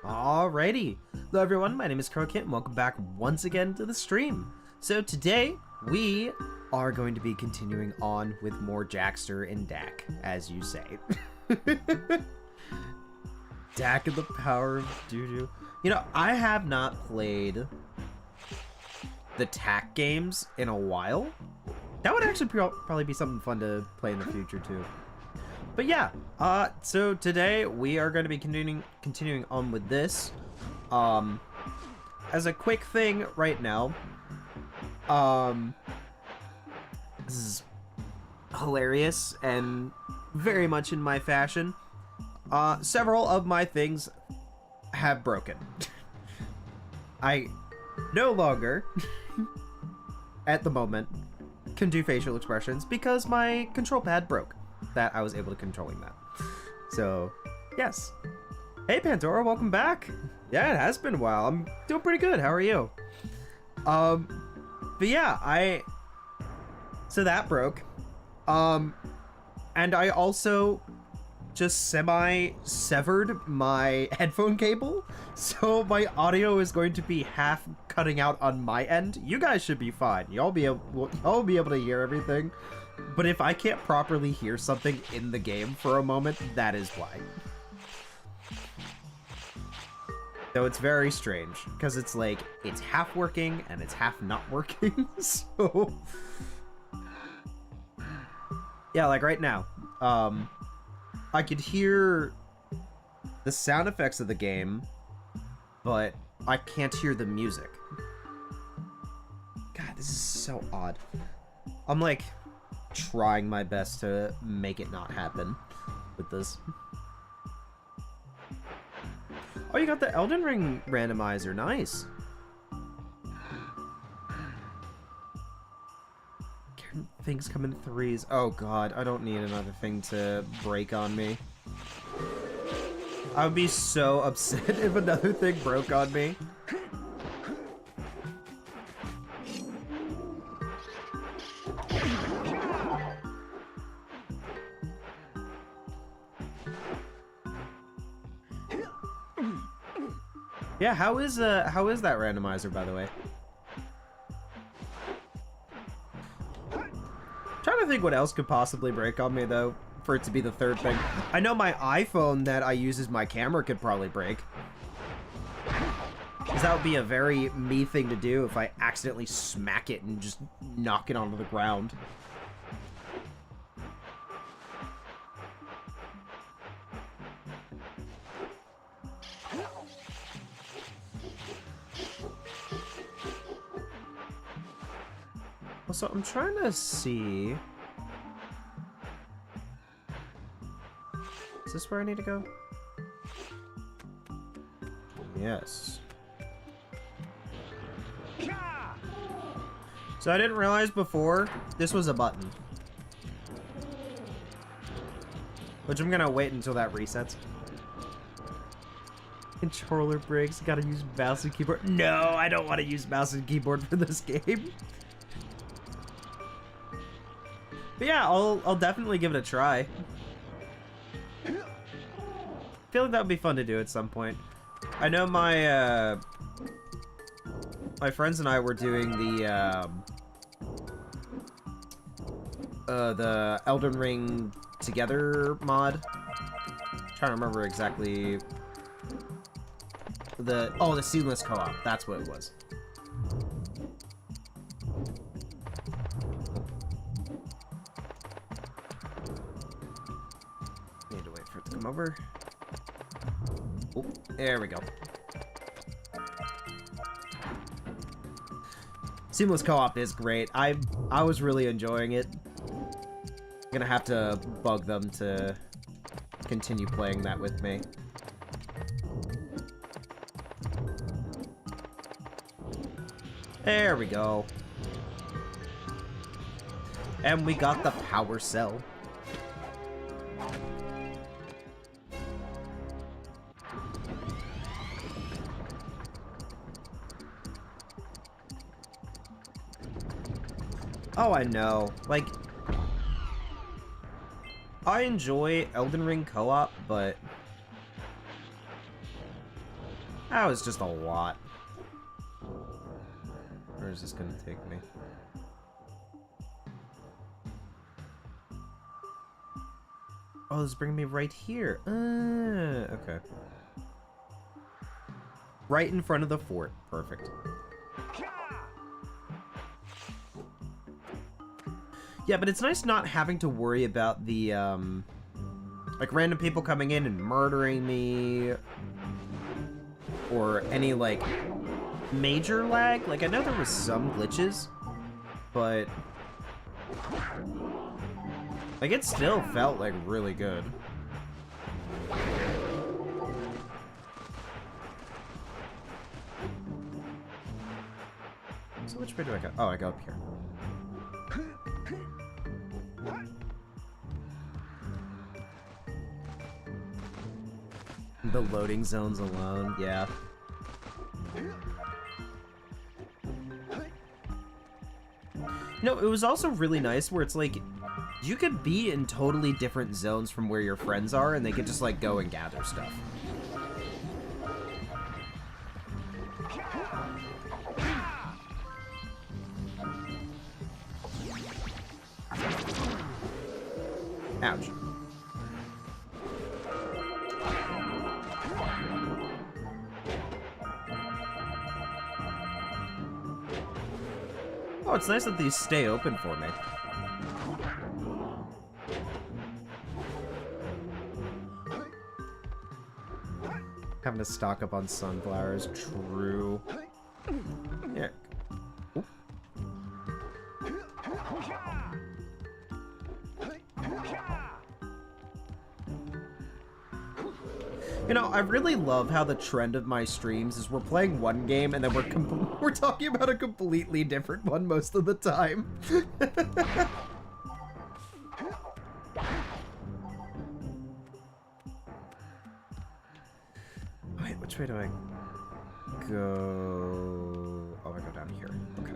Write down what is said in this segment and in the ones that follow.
Alrighty. Hello everyone, my name is Kitt and welcome back once again to the stream. So today we are going to be continuing on with more Jackster and Dak, as you say. Dak and the power of Juju. You know, I have not played the Tak games in a while. That would actually probably be something fun to play in the future too. But yeah, so today we are going to be continuing on with this. As a quick thing right now, this is hilarious and very much in my fashion. Several of my things have broken. I no longer, at the moment, can do facial expressions because my control pad broke. That I was able to controlling that. So, yes. Hey Pandora, welcome back. Yeah, it has been a while. I'm doing pretty good. How are you? But yeah, so that broke. And I also just semi-severed my headphone cable. So my audio is going to be half cutting out on my end. You guys should be fine. Y'all be able to hear everything. But if I can't properly hear something in the game for a moment, that is why. So it's very strange, because it's like, it's half working and it's half not working, so... Yeah, like right now, I could hear the sound effects of the game, but I can't hear the music. God, this is so odd. I'm like... trying my best to make it not happen with this. Oh, you got the Elden Ring randomizer. Nice. Things come in threes. Oh god, I don't need another thing to break on me. I would be so upset if another thing broke on me. Yeah, how is that randomizer, by the way? Trying to think what else could possibly break on me, though, for it to be the third thing. I know my iPhone that I use as my camera could probably break. Because that would be a very me thing to do if I accidentally smack it and just knock it onto the ground. So I'm trying to see... Is this where I need to go? Yes. So I didn't realize before this was a button. Which I'm gonna wait until that resets. Controller breaks, gotta use mouse and keyboard. No, I don't want to use mouse and keyboard for this game. But yeah, I'll definitely give it a try. I feel like that would be fun to do at some point. I know my my friends and I were doing the Elden Ring Together mod. I'm trying to remember exactly the seamless co-op. That's what it was. Over. Oh, there we go. Seamless co-op is great. I was really enjoying it. I'm gonna have to bug them to continue playing that with me. There we go. And we got the power cell. Oh, I know. Like, I enjoy Elden Ring co-op, but That was just a lot. Where is this gonna take me? Oh, this is bringing me right here. Okay. Right in front of the fort. Perfect. Yeah, but it's nice not having to worry about the, like, random people coming in and murdering me. Or any, like, major lag. Like, I know there was some glitches, but like, it still felt, like, really good. So which way do I go? Oh, I go up here. The loading zones alone, yeah. No, it was also really nice where it's like, you could be in totally different zones from where your friends are, and they could just, like, go and gather stuff. Ouch. Oh, it's nice that these stay open for me. Having to stock up on sunflowers, true. Yeah. Oop. You know, I really love how the trend of my streams is we're playing one game and then we're talking about a completely different one most of the time. Wait, which way do I go? Oh, I go down here. Okay.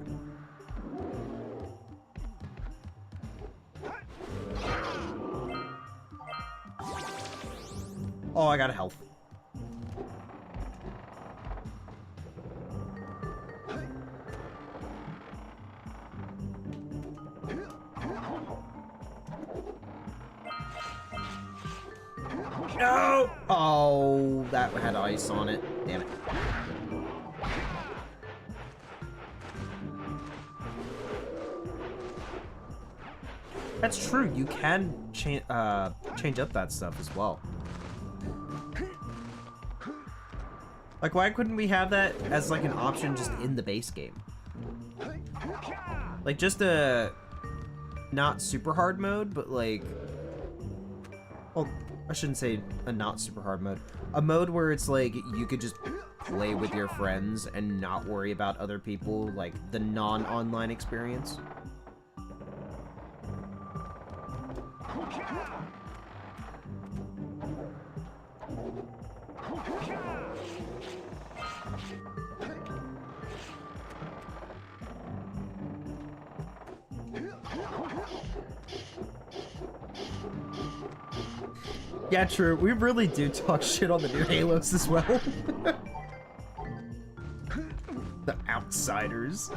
Oh, I got a health. No! Oh, that had ice on it. Damn it. That's true. You can change up that stuff as well. Like, why couldn't we have that as, like, an option just in the base game? Like, just a not super hard mode, but, like... Well, I shouldn't say a not super hard mode. A mode where it's, like, you could just play with your friends and not worry about other people, like, the non-online experience. Yeah, true. We really do talk shit on the new Halos as well. The outsiders.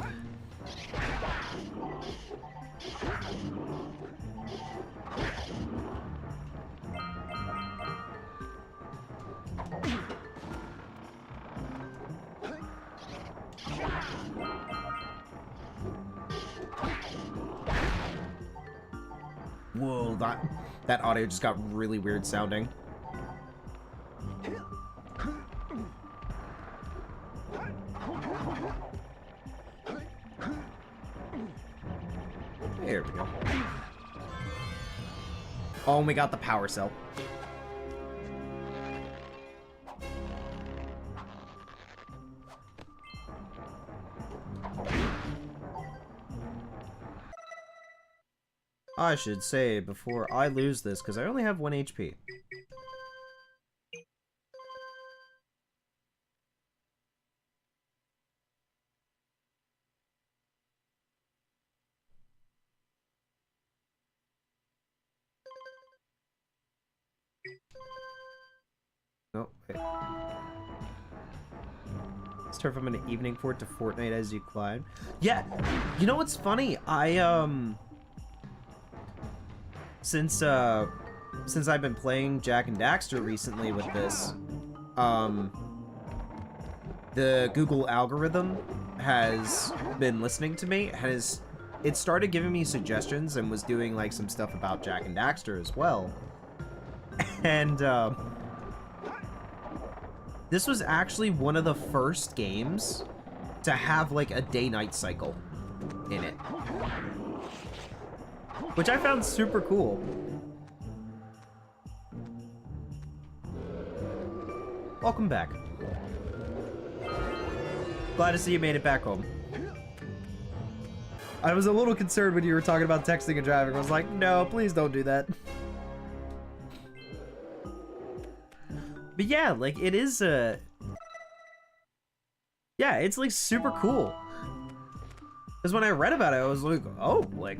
Whoa, that audio just got really weird sounding. There we go. Oh, and we got the power cell. I should say before I lose this, because I only have 1 HP. Oh, wait. Start from an evening fort to Fortnite as you climb. Yeah, you know what's funny? Since I've been playing Jak and Daxter recently with this, the Google algorithm has been listening to me, it started giving me suggestions and was doing like some stuff about Jak and Daxter as well. And this was actually one of the first games to have like a day-night cycle in it, which I found super cool. Welcome back. Glad to see you made it back home. I was a little concerned when you were talking about texting and driving. I was like, no, please don't do that. But yeah, like, it is, yeah, it's, like, super cool. Because when I read about it, I was like, oh, like,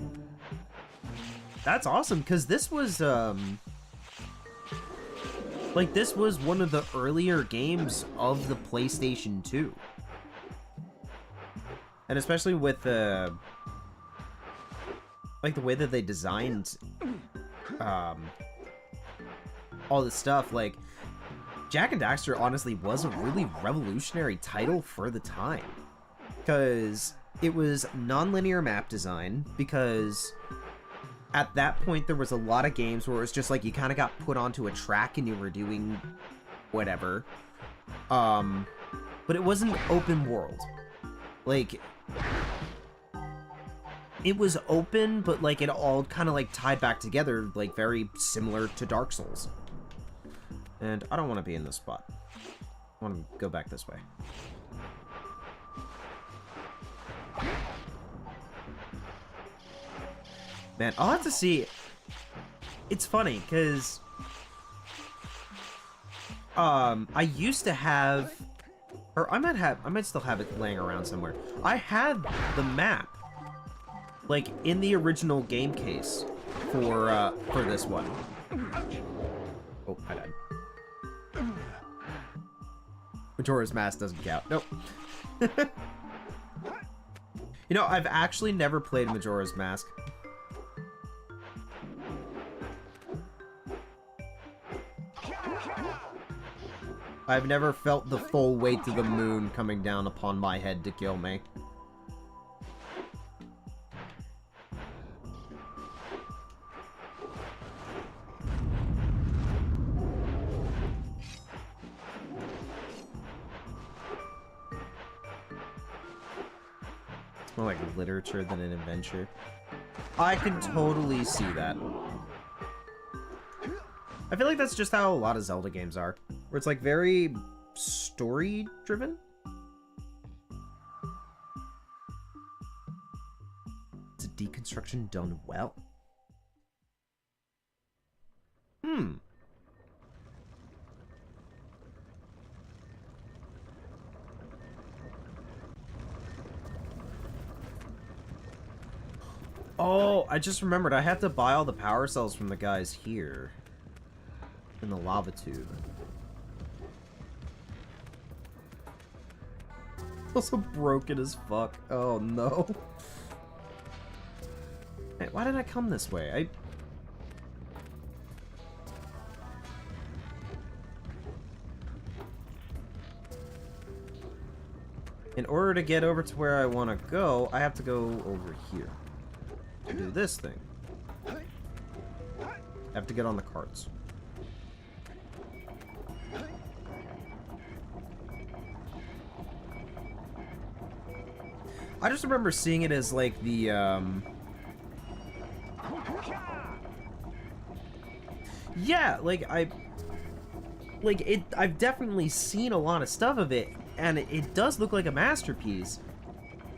that's awesome. Because this was, like, this was one of the earlier games of the PlayStation 2. And especially with the, like, the way that they designed, all this stuff, like, Jak and Daxter honestly was a really revolutionary title for the time. Because it was non-linear map design, because at that point there was a lot of games where it was just like you kind of got put onto a track and you were doing whatever. But it wasn't open world. Like, it was open, but like it all kind of like tied back together, like very similar to Dark Souls. And I don't want to be in this spot. I want to go back this way. Man, I'll have to see. It's funny, because I used to have, or I might still have it laying around somewhere. I had the map, like, in the original game case for this one. Oh, I died. Majora's Mask doesn't count. Nope. You know, I've actually never played Majora's Mask. I've never felt the full weight of the moon coming down upon my head to kill me. More like literature than an adventure. I can totally see that. I feel like that's just how a lot of Zelda games are, where it's like very story-driven. It's a deconstruction done well. Oh, I just remembered. I have to buy all the power cells from the guys here. In the lava tube. Also broken as fuck. Oh no. Hey, why did I come this way? In order to get over to where I want to go, I have to go over here. To do this thing. I have to get on the carts. I just remember seeing it as like the yeah, like I've definitely seen a lot of stuff of it, and it does look like a masterpiece.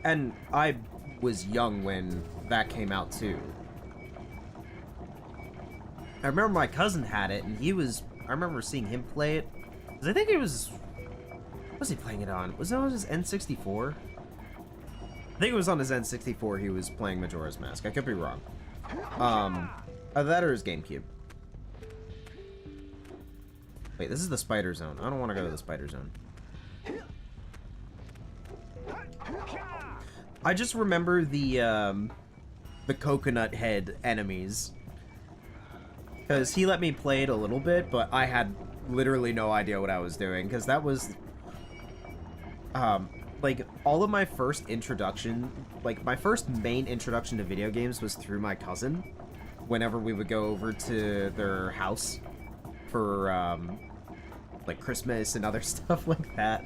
And I was young when that came out too. I remember my cousin had it, and I remember seeing him play it. 'Cause I think it was, what was he playing it on? Was it on his N64? I think it was on his N64 he was playing Majora's Mask. I could be wrong. That or his GameCube. Wait, this is the spider zone. I don't want to go to the spider zone. I just remember the coconut head enemies. Because he let me play it a little bit, but I had literally no idea what I was doing. Because that was... like, all of my first introduction... Like, my first main introduction to video games was through my cousin. Whenever we would go over to their house for, like, Christmas and other stuff like that.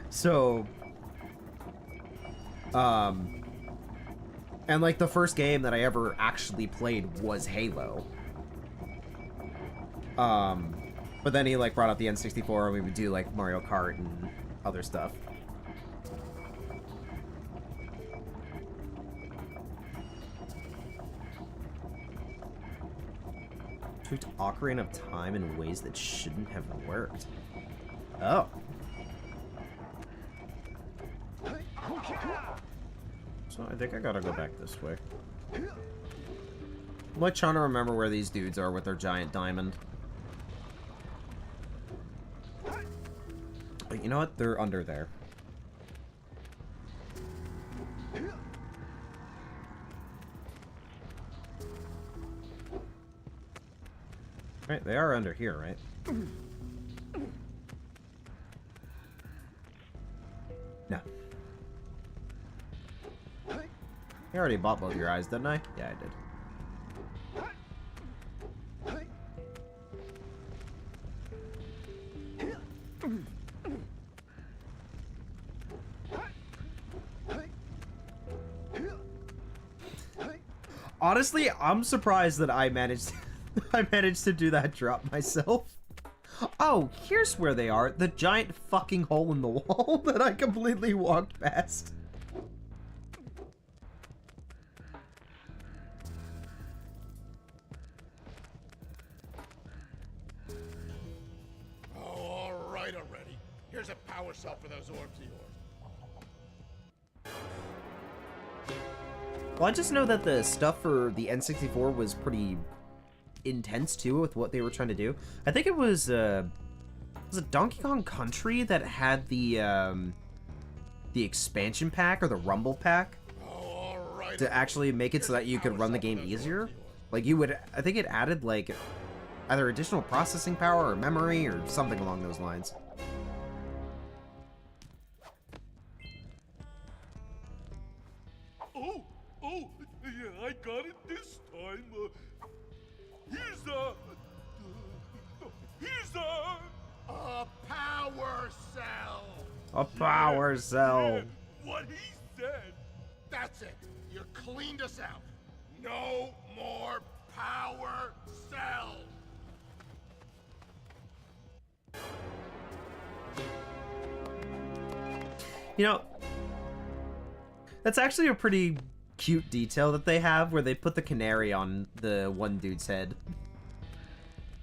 So... and, like, the first game that I ever actually played was Halo. But then he, like, brought out the N64 and we would do, like, Mario Kart and other stuff. Tweaked Ocarina of Time in ways that shouldn't have worked. Oh. So I think I gotta go back this way. I'm like trying to remember where these dudes are with their giant diamond. But you know what? They're under there. Right, they are under here, right? No. I already bought both your eyes, didn't I? Yeah, I did. Honestly, I'm surprised that I managed to do that drop myself. Oh, here's where they are. The giant fucking hole in the wall that I completely walked past. Oh, all right already. Here's a power cell for those orbs of yours. Well, I just know that the stuff for the N64 was pretty intense too with what they were trying to do. I think it was it Donkey Kong Country that had the expansion pack or the Rumble pack to actually make it so that you could run the game easier. Like you would, I think it added like either additional processing power or memory or something along those lines. Oh, yeah, I got it this time. Here's a power cell. A power cell. Yeah, what he said. That's it. You cleaned us out. No more power cells. You know, that's actually a pretty cute detail that they have where they put the canary on the one dude's head.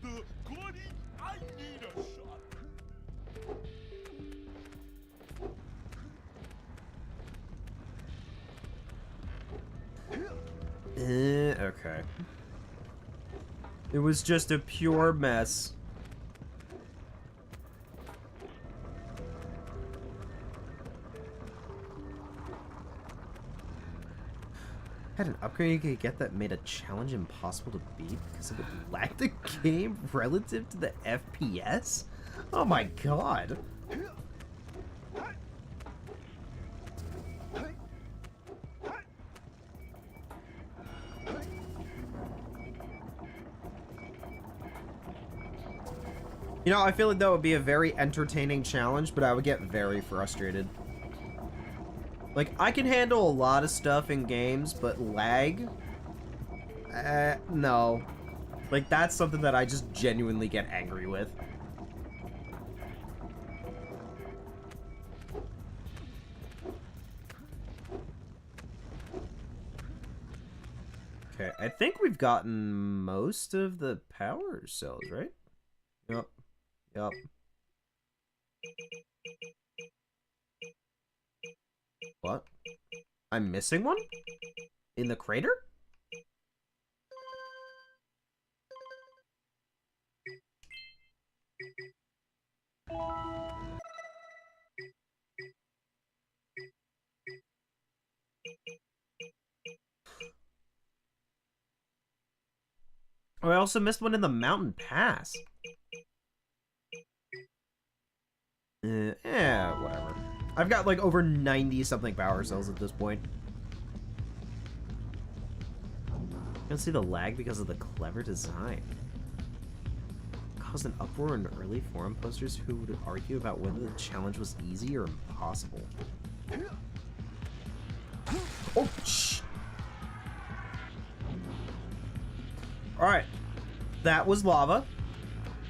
Gordy, I need a shot. Okay. It was just a pure mess. Had an upgrade you could get that made a challenge impossible to beat because it would lag the game relative to the FPS? Oh my god. You know, I feel like that would be a very entertaining challenge, but I would get very frustrated. Like, I can handle a lot of stuff in games, but lag? No. Like, that's something that I just genuinely get angry with. Okay, I think we've gotten most of the power cells, right? Yep. Yep. What? I'm missing one? In the crater? Oh, I also missed one in the mountain pass. Whatever. I've got like over 90-something power cells at this point. You can see the lag because of the clever design. Caused an uproar in early forum posters who would argue about whether the challenge was easy or impossible. Oh, shh. Alright. That was lava.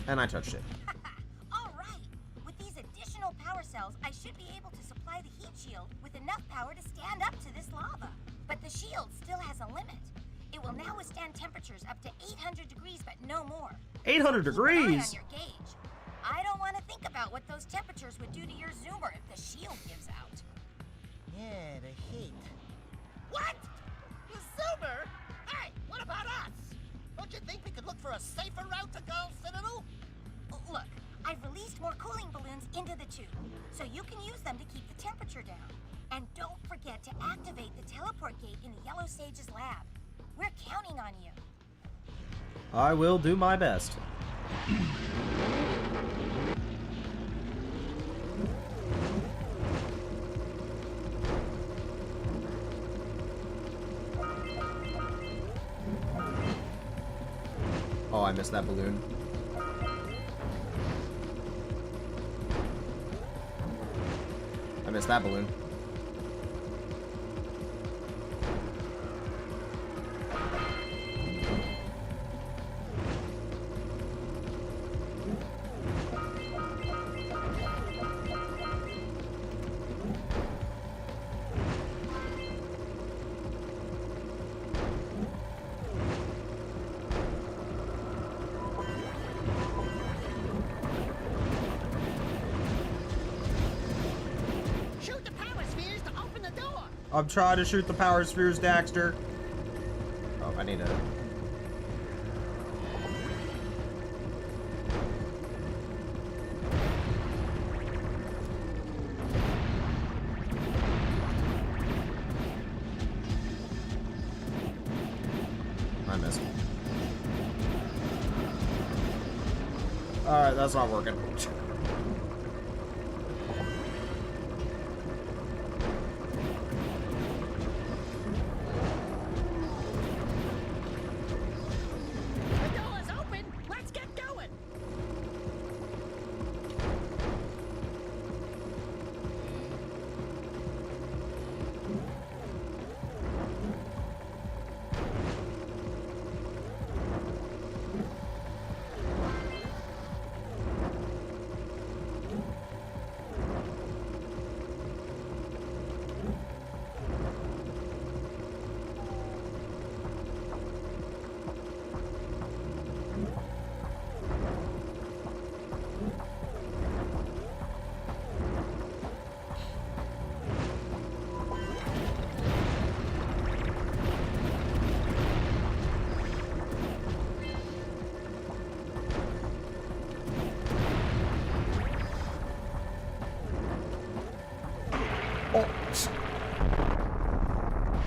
And I touched it. Alright. With these additional power cells, I should be able to supply the heat shield with enough power to stand up to this lava. But the shield still has a limit. It will now withstand temperatures up to 800 degrees, but no more. 800 Keep an eye degrees? on your gauge. I don't want to think about what those temperatures would do to your zoomer if the shield gives out. Yeah, the heat. What? The Zoomer? Hey, what about us? Don't you think we could look for a safer route to Gull Citadel? Look, I've released more cooling balloons into the tube, so you can use them to keep the temperature down. And don't forget to activate the teleport gate in the Yellow Sage's lab. We're counting on you. I will do my best. Oh, I missed that balloon. I missed that balloon. Shoot the power spheres to open the door. I'm trying to shoot the power spheres, Daxter. Oh, I need to... I missed. Alright, that's not working. The door is open. Let's get going.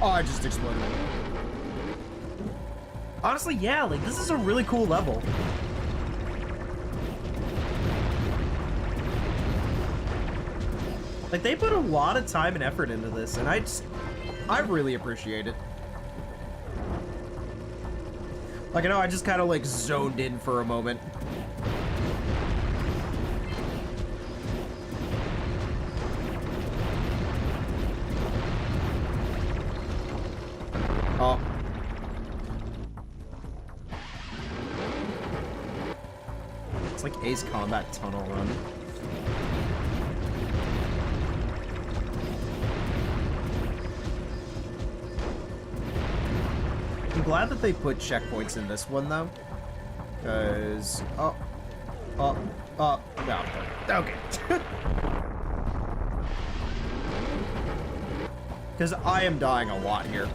Oh, I just exploded. Honestly, yeah, like, this is a really cool level. Like, they put a lot of time and effort into this, and I really appreciate it. Like, I know I just kind of, like, zoned in for a moment. Oh. It's like Ace Combat Tunnel Run. I'm glad that they put checkpoints in this one, though. Because... Oh. No. Okay. Because I am dying a lot here.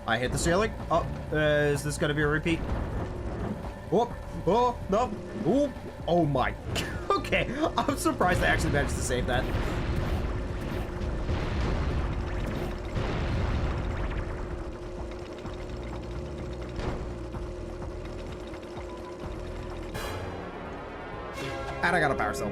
I hit the ceiling. Oh, is this gonna be a repeat? Oh, oh, no. Oh, oh my. Okay, I'm surprised I actually managed to save that. And I got a power cell.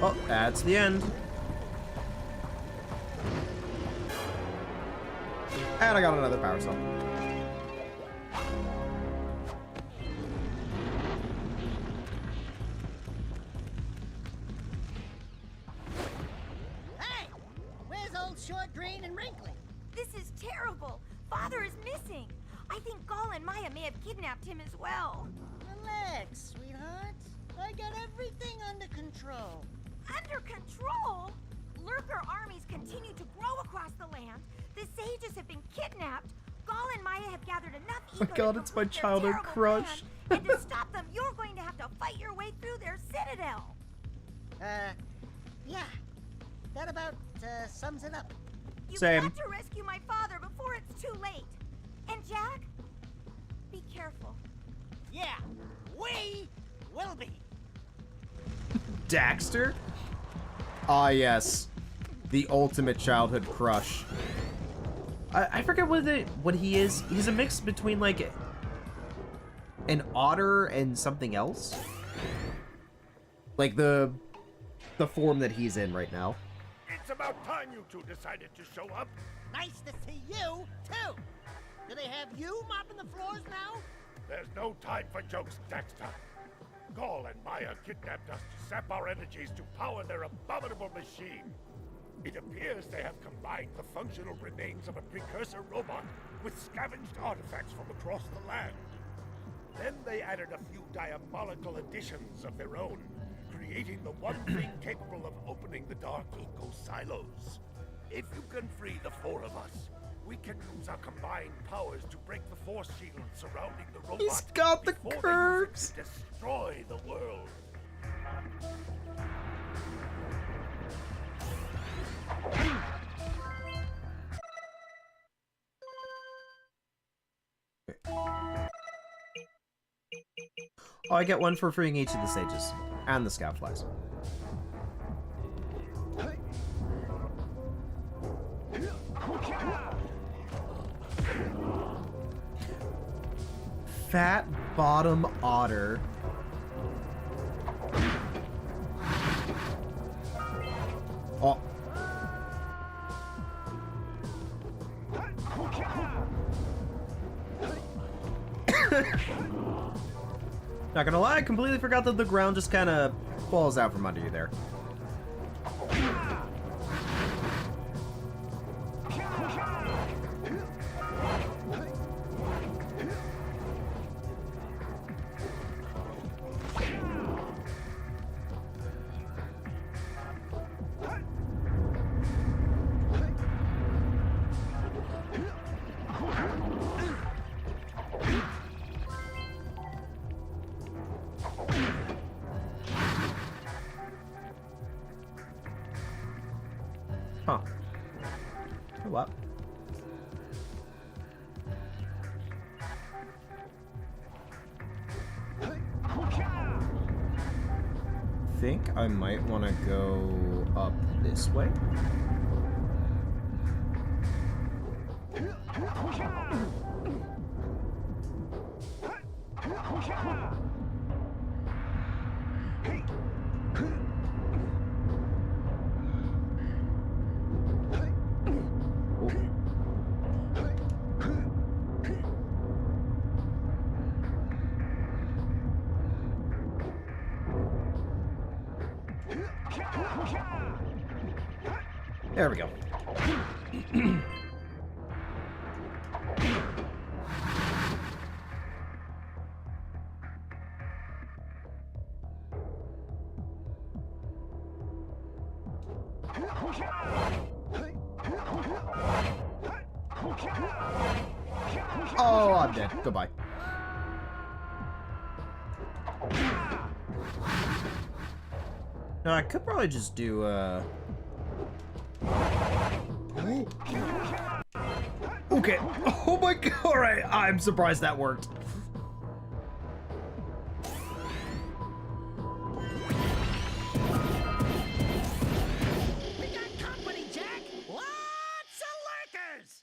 Oh, that's the end. And I got another power cell. Hey! Where's old Short, Green, and Wrinkly? This is terrible. Father is missing. I think Gall and Maya may have kidnapped him as well. Relax, sweetheart. I got everything under control. Under control? Lurker armies continue to grow across the land. The sages have been kidnapped. Gall and Maya have gathered enough ego My God, to it's my complete their childhood terrible crush. plan, and to stop them, you're going to have to fight your way through their citadel. Yeah. That about, sums it up. You've Same. got to rescue my father before it's too late. And Jack, be careful. Yeah, we will be. Daxter? Ah, yes. The ultimate childhood crush. I forget what he is. He's a mix between, like, an otter and something else. Like, the form that he's in right now. It's about time you two decided to show up. Nice to see you, too. Do they have you mopping the floors now? There's no time for jokes, Daxter. Gall and Maya kidnapped us to sap our energies to power their abominable machine. It appears they have combined the functional remains of a Precursor robot with scavenged artifacts from across the land. Then they added a few diabolical additions of their own, creating the one thing capable of opening the Dark Eco silos. If you can free the four of us, we can use our combined powers to break the force shield surrounding the robot. He's got the before they use it curves. to destroy the world. Oh, I get one for freeing each of the sages. And the scout flies. Fat bottom otter. Oh. Not gonna lie, I completely forgot that the ground just kind of falls out from under you there. Huh. What? Think I might want to go up this way. There we go. Oh, I'm dead. Goodbye. No, I could probably just do, Okay. Oh my god. Alright, I'm surprised that worked. We got company, Jack! Lots of lurkers!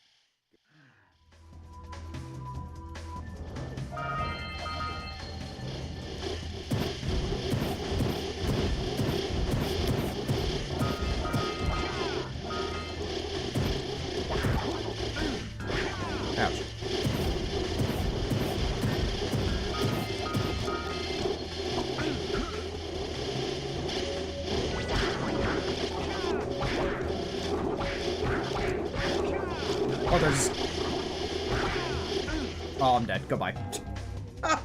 Ouch. Oh, there's... Oh, I'm dead. Goodbye. Ah.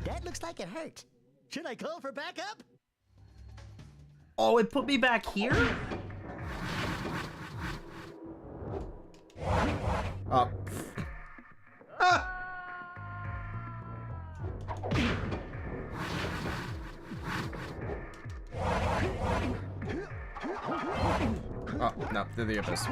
That looks like it hurt. Should I call for backup? Oh, it put me back here? Oh. Ah. Oh, no, through the abyss.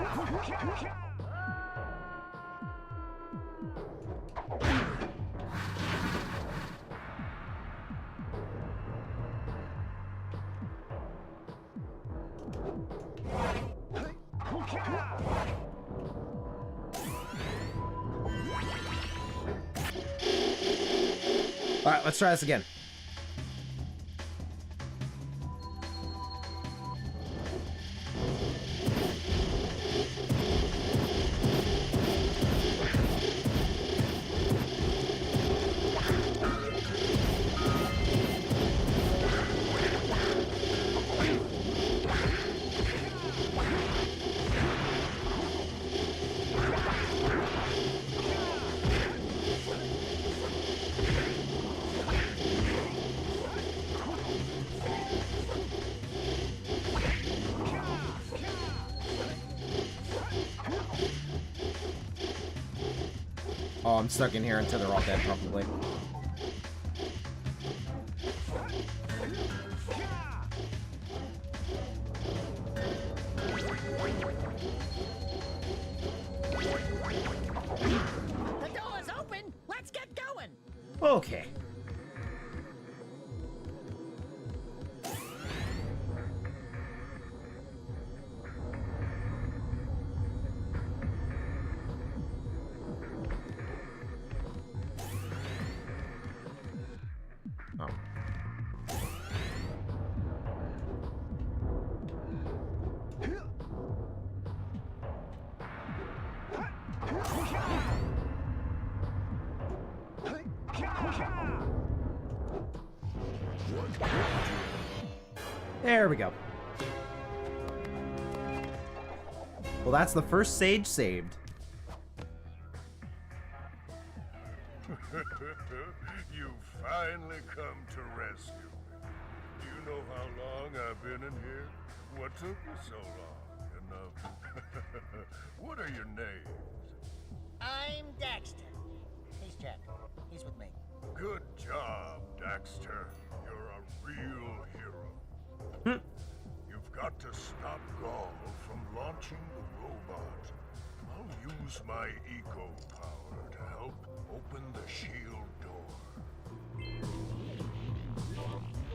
Alright, let's try this again. Oh, I'm stuck in here until they're all dead, probably. The door's open! Let's get going! Okay. Oh. There we go. Well, that's the first sage saved. You finally come to rescue me. Do you know how long I've been in here? What took you so long? What are your names? I'm Daxter. He's Jack. He's with me. Good job, Daxter. You're a real hero. You've got to stop Gaul from launching the robot. I'll use my eco power to help open the shield door.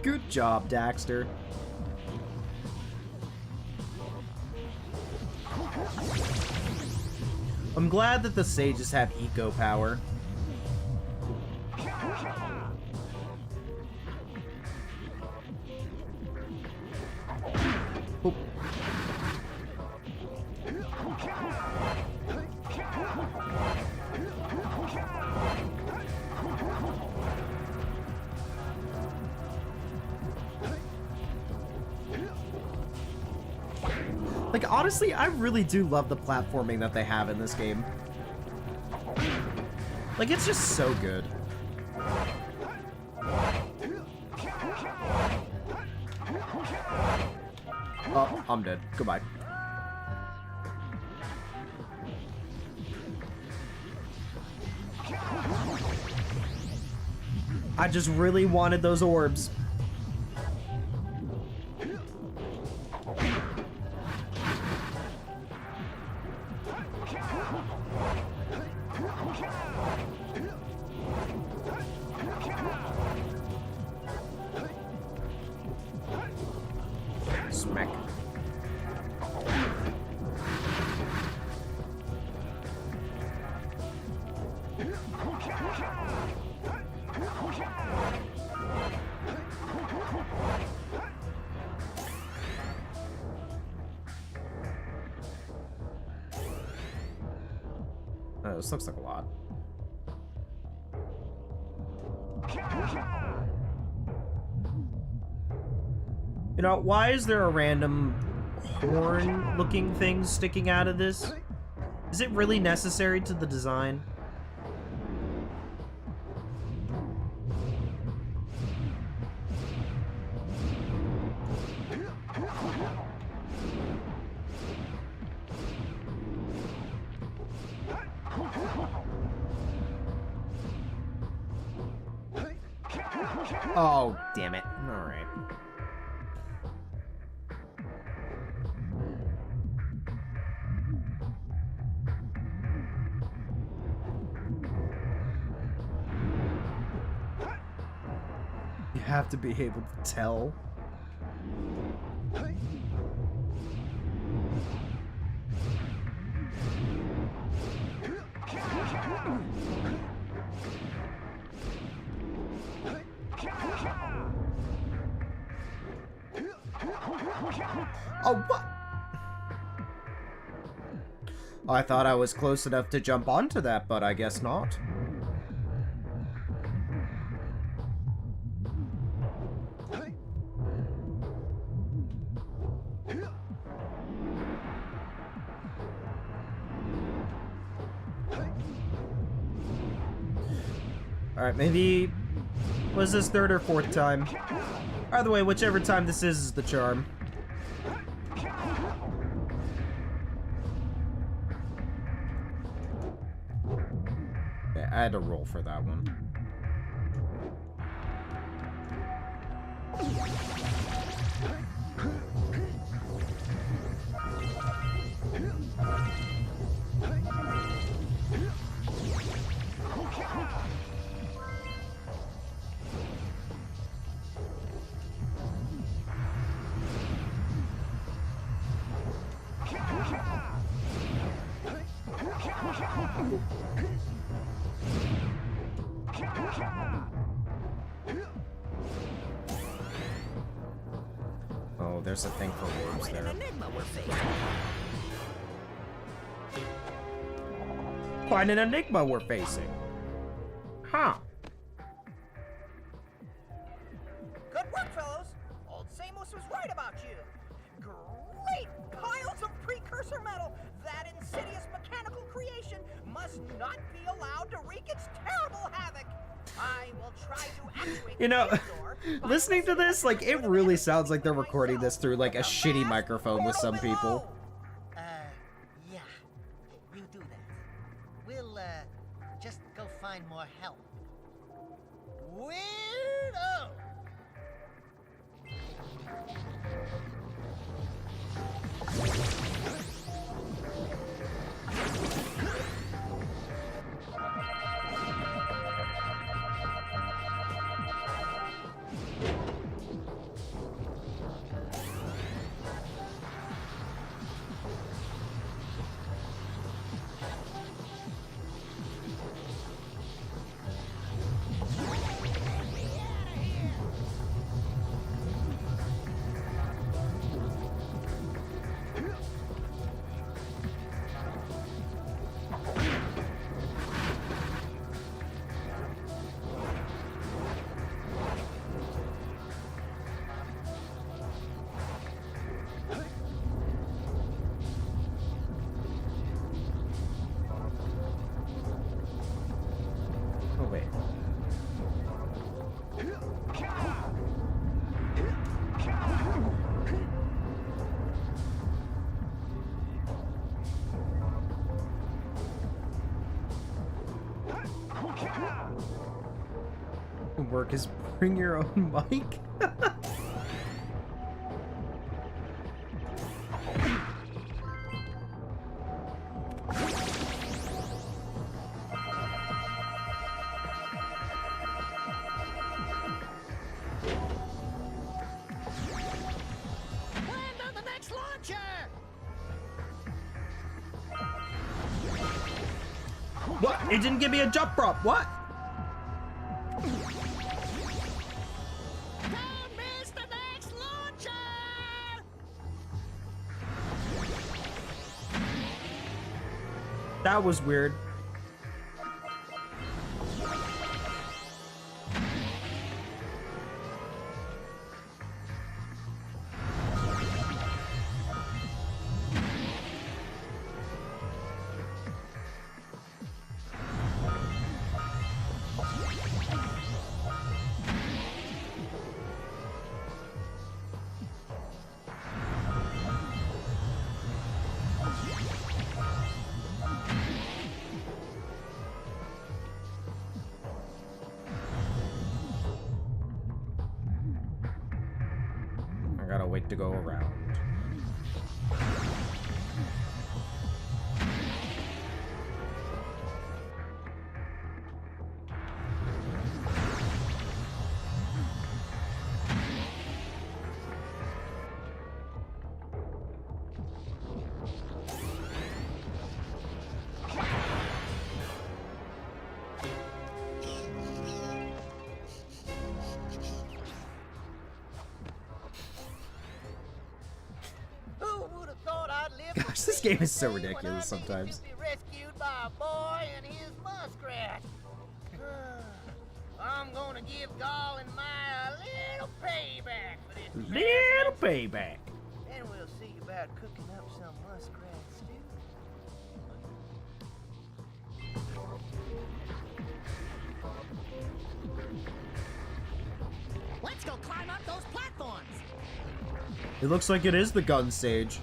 Good job, Daxter. I'm glad that the sages have eco power. Oop. Like, honestly, I really do love the platforming that they have in this game. Like, it's just so good. Oh, I'm dead. Goodbye. I just really wanted those orbs. This looks like a lot. You know, why is there a random horn-looking thing sticking out of this? Is it really necessary to the design? Oh, damn it. All right. You have to be able to tell. Oh, what? I thought I was close enough to jump onto that, but I guess not. Alright, maybe... was this third or fourth time? Either way, whichever time this is the charm. Yeah, I had to roll for that one. Oh, there's a thing for orbs there. Quite an enigma we're facing. Huh. Good work, fellows. Old Samus was right about you. Great piles of precursor metal. That insidious mechanical creation must not be allowed to wreak its terrible havoc. I will try to actuate You know, the door by listening to this, like, it really sounds like they're recording this through, like, a shitty microphone with some people. Yeah. You do that. We'll, just go find more help. Weirdo! Oh, wait. Work is bring your own mic? Land on the next launcher! What? It didn't give me a jump prop. What? Don't miss the next launcher! That was weird. gotta wait to go around. Gosh, this game is so ridiculous sometimes. To be rescued by a boy and his muskrat. I'm gonna give Gall and Maya a little payback for this. Little payback. And we'll see about cooking up some muskrat stew. Let's go climb up those platforms. It looks like it is the gun sage.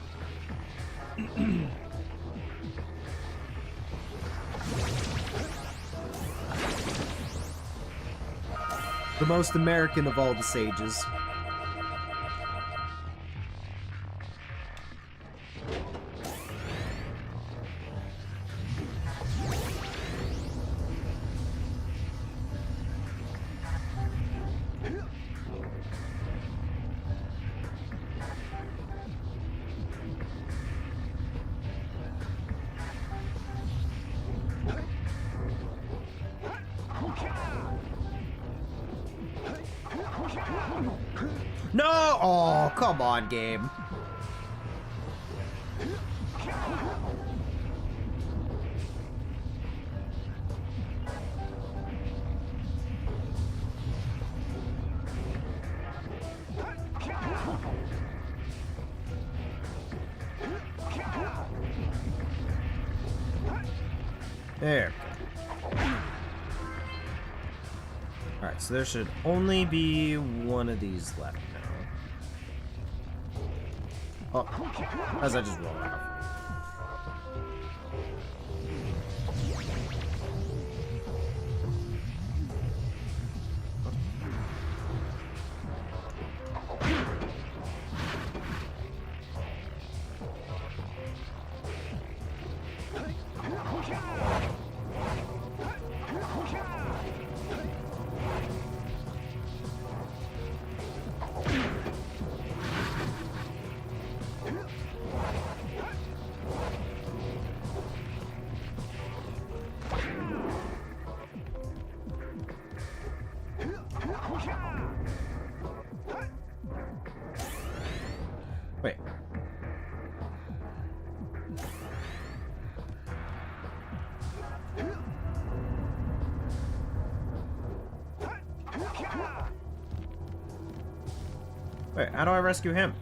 The most American of all the sages. No! Oh, come on, game. There. Alright, so there should only be one of these left now. Oh, as I just roll off. Wait. Wait, how do I rescue him?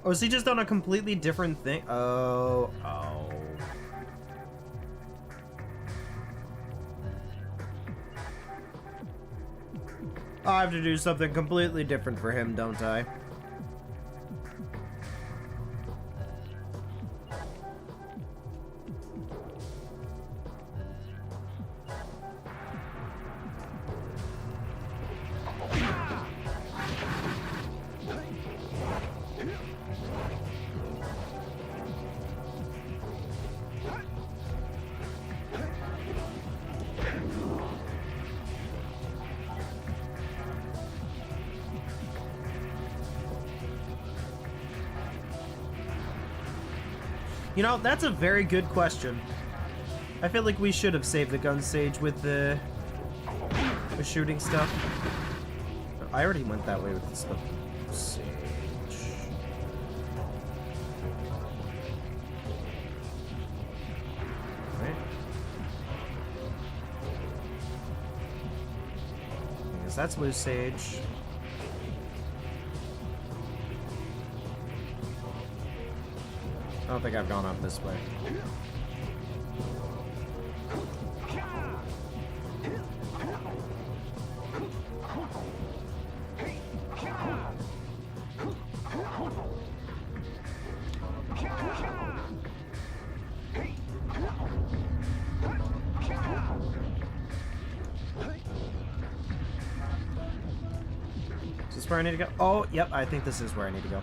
Oh, is he just on a completely different thing? Oh. I have to do something completely different for him, don't I? You know, that's a very good question. I feel like we should have saved the gun sage with the shooting stuff. I already went that way with the stuff. Sage. Right. Because that's loose sage. I don't think I've gone up this way. this where I need to go? Oh, yep, I think this is where I need to go.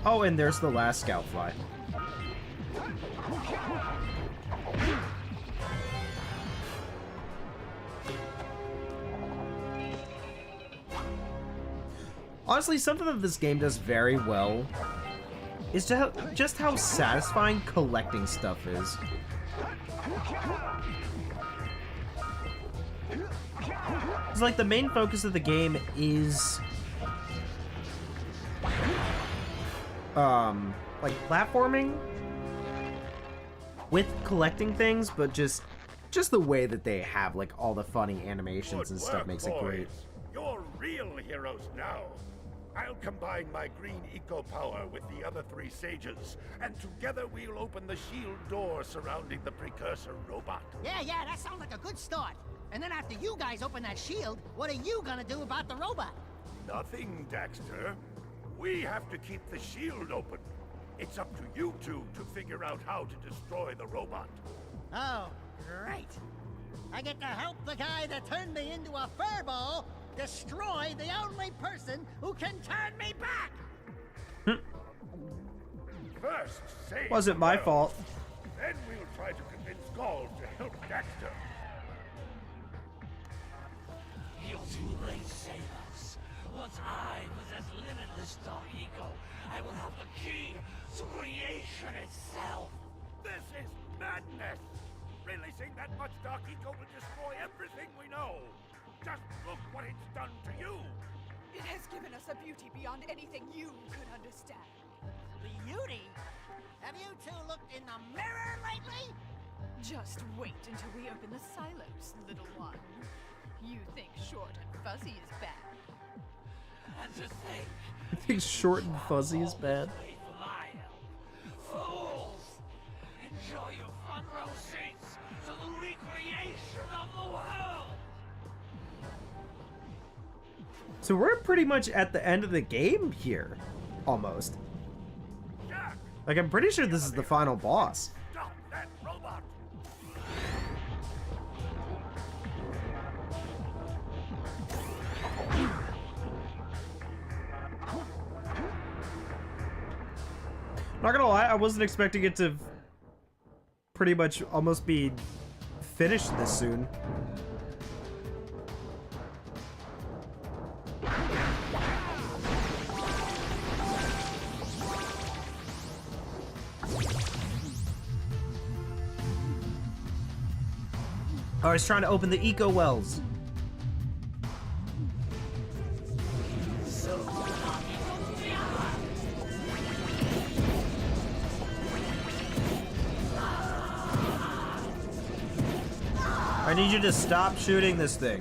Oh, and there's the last scout fly. Honestly, something that this game does very well is just how satisfying collecting stuff is. It's like the main focus of the game is like platforming with collecting things, but just the way that they have like all the funny animations and stuff makes it great. You're real heroes now. I'll combine my green eco power with the other 3 sages, and together we'll open the shield door surrounding the Precursor robot. Yeah, that sounds like a good start. And then after you guys open that shield, what are you gonna do about the robot? Nothing, Daxter. We have to keep the shield open. It's up to you two to figure out how to destroy the robot. Oh, great. I get to help the guy that turned me into a furball destroy the only person who can turn me back! First, save Wasn't my the fault. world. Then we'll try to convince Gaul to help Daxter. You're too late, save us. Once I possess limitless Dark Eco, I will have the key to creation itself. This is madness! Releasing that much Dark Eco will destroy everything we know. Just look what it's done to you. It has given us a beauty beyond anything you could understand. Beauty? Have you two looked in the mirror lately? Just wait until we open the silos, little one. You think short and fuzzy is bad. And to think, I think short and fuzzy is bad. wait for my help. Fools! Enjoy your front row seats to the recreation of the world! So we're pretty much at the end of the game here, almost. Jack, Like, I'm pretty sure this is the final boss. stop that robot! Not gonna lie, I wasn't expecting it to pretty much almost be finished this soon. Oh, he's trying to open the eco wells. I need you to stop shooting this thing.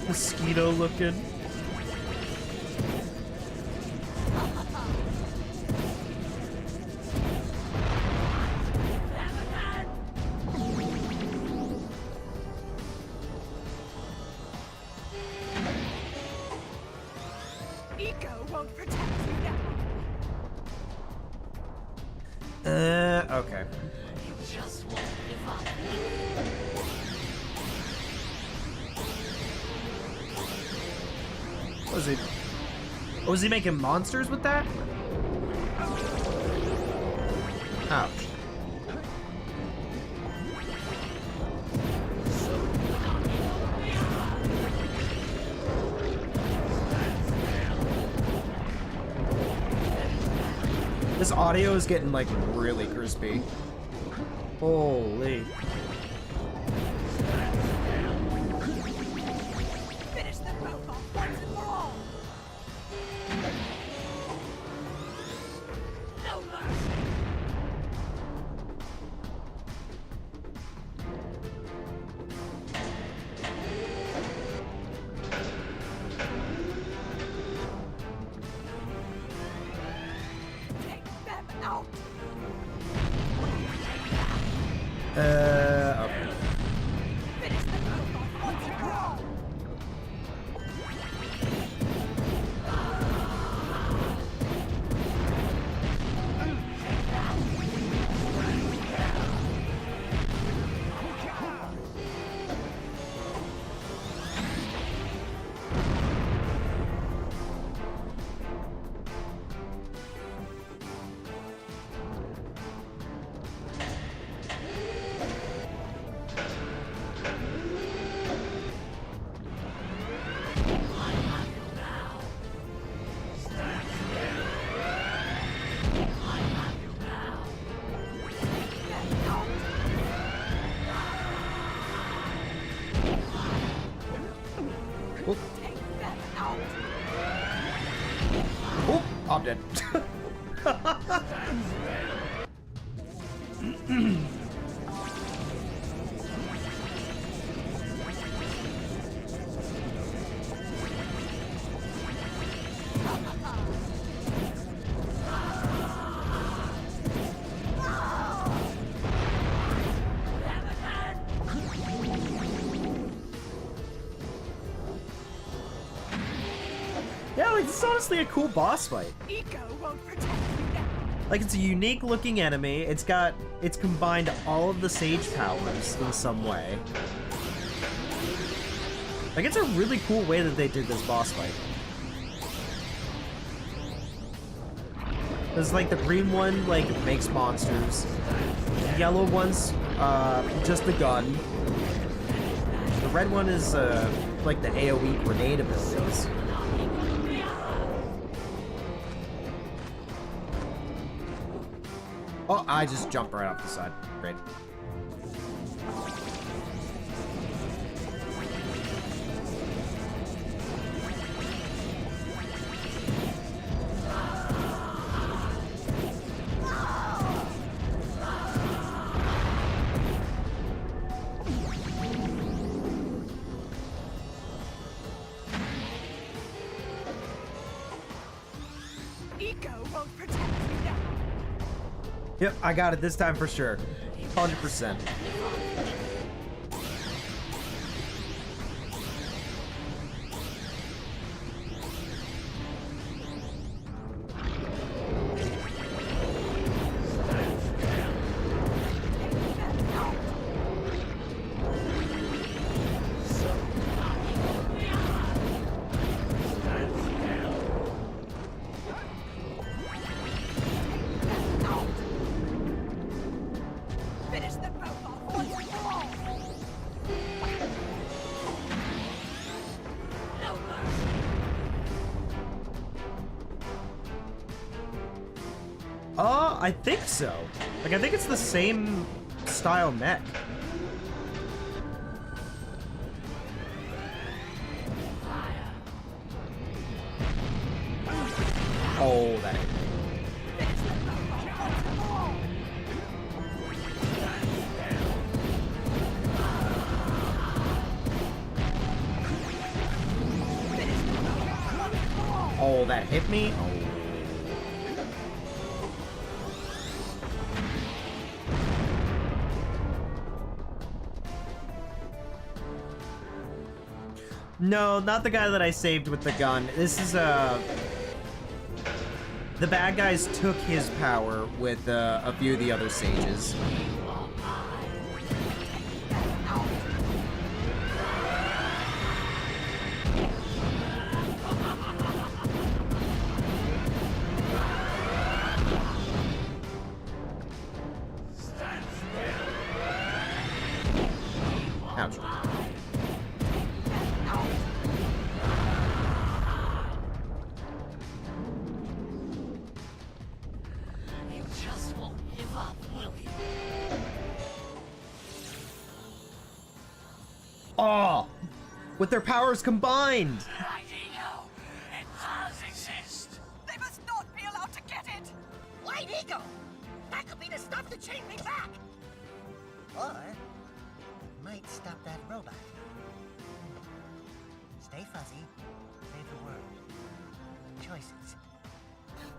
Mosquito looking. Eco won't protect you now. Okay. You just won't give up. Was he? Was he making monsters with that? Ouch. This audio is getting like really crispy. Holy. Finish them both off once and for all. No mercy! Okay. Oh, I'm dead. Yeah, like, it's honestly a cool boss fight. Eco won't protect you now. Like, it's a unique looking enemy. It's combined all of the sage powers in some way. Like, it's a really cool way that they did this boss fight. There's like the green one, like, makes monsters. The yellow one's just the gun. The red one is like the AoE grenade abilities. Oh, I just jumped right off the side. Great. Eco won't protect you now. Yep, I got it this time for sure. 100%. Finish them both off once and for all. I think so. Like, I think it's the same style mech. Oh, that hit me. Oh, that hit me? Oh. No, not the guy that I saved with the gun. This is, the bad guys took his power with, a few of the other sages. Ouch. You just won't give up, will you? Oh! With their powers combined! Right, Ego. It does exist. They must not be allowed to get it. White Eagle! That could be the stuff to chain me back! Or might stop that robot. Stay fuzzy, save the world. Choices.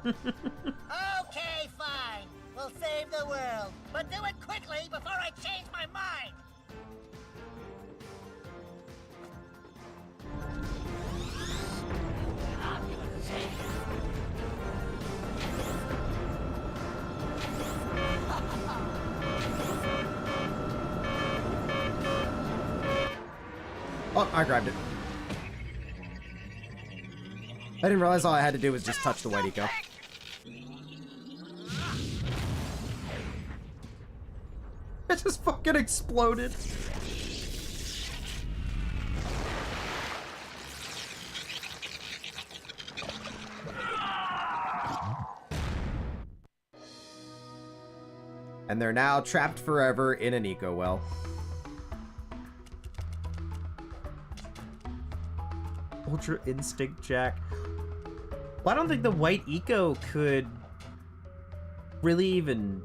Okay, fine. will save the world. But do it quickly before I change my mind. I'm gonna take it. Oh, I grabbed it. I didn't realize all I had to do was just touch the white eco. It just fucking exploded. And they're now trapped forever in an eco well. Ultra Instinct Jak. Well, I don't think the white eco could really even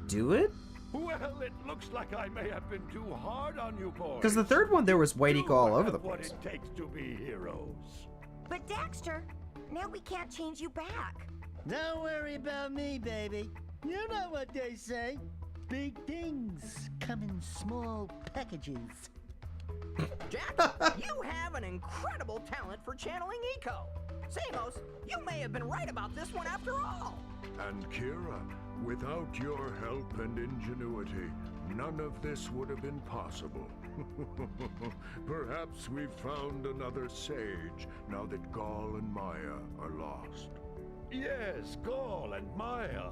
do it. Well, it looks like I may have been too hard on you boys. Because the third one, there was white You eco all over have the what place. it takes to be heroes. But Daxter, now we can't change you back. Don't worry about me, baby. You know what they say. Big things come in small packages. Jak, you have an incredible talent for channeling eco. Samos, you may have been right about this one after all. And Kira, without your help and ingenuity, none of this would have been possible. Perhaps we've found another sage, now that Gaul and Maya are lost. Yes, Gaul and Maya.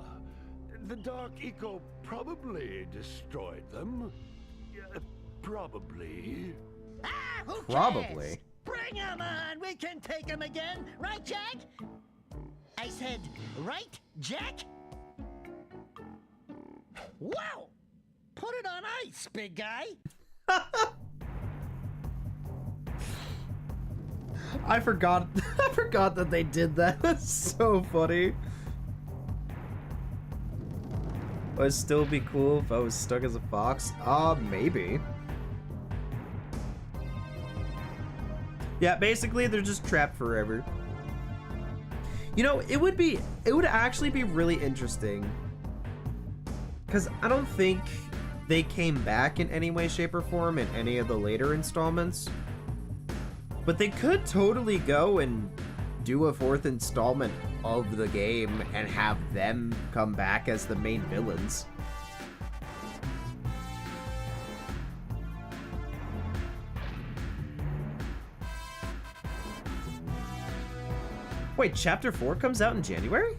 The Dark Eco probably destroyed them. Probably. Ah, who cares? Probably. Bring 'em on! We can take 'em again, right, Jak? I said, right, Jak? Wow! Put it on ice, big guy. I forgot. I forgot that they did that. That's so funny. Would it still be cool if I was stuck as a fox? Maybe. Yeah, basically they're just trapped forever. You know, it would actually be really interesting. Because I don't think they came back in any way, shape, or form in any of the later installments. But they could totally go and do a fourth installment of the game and have them come back as the main villains. Wait, Chapter 4 comes out in January?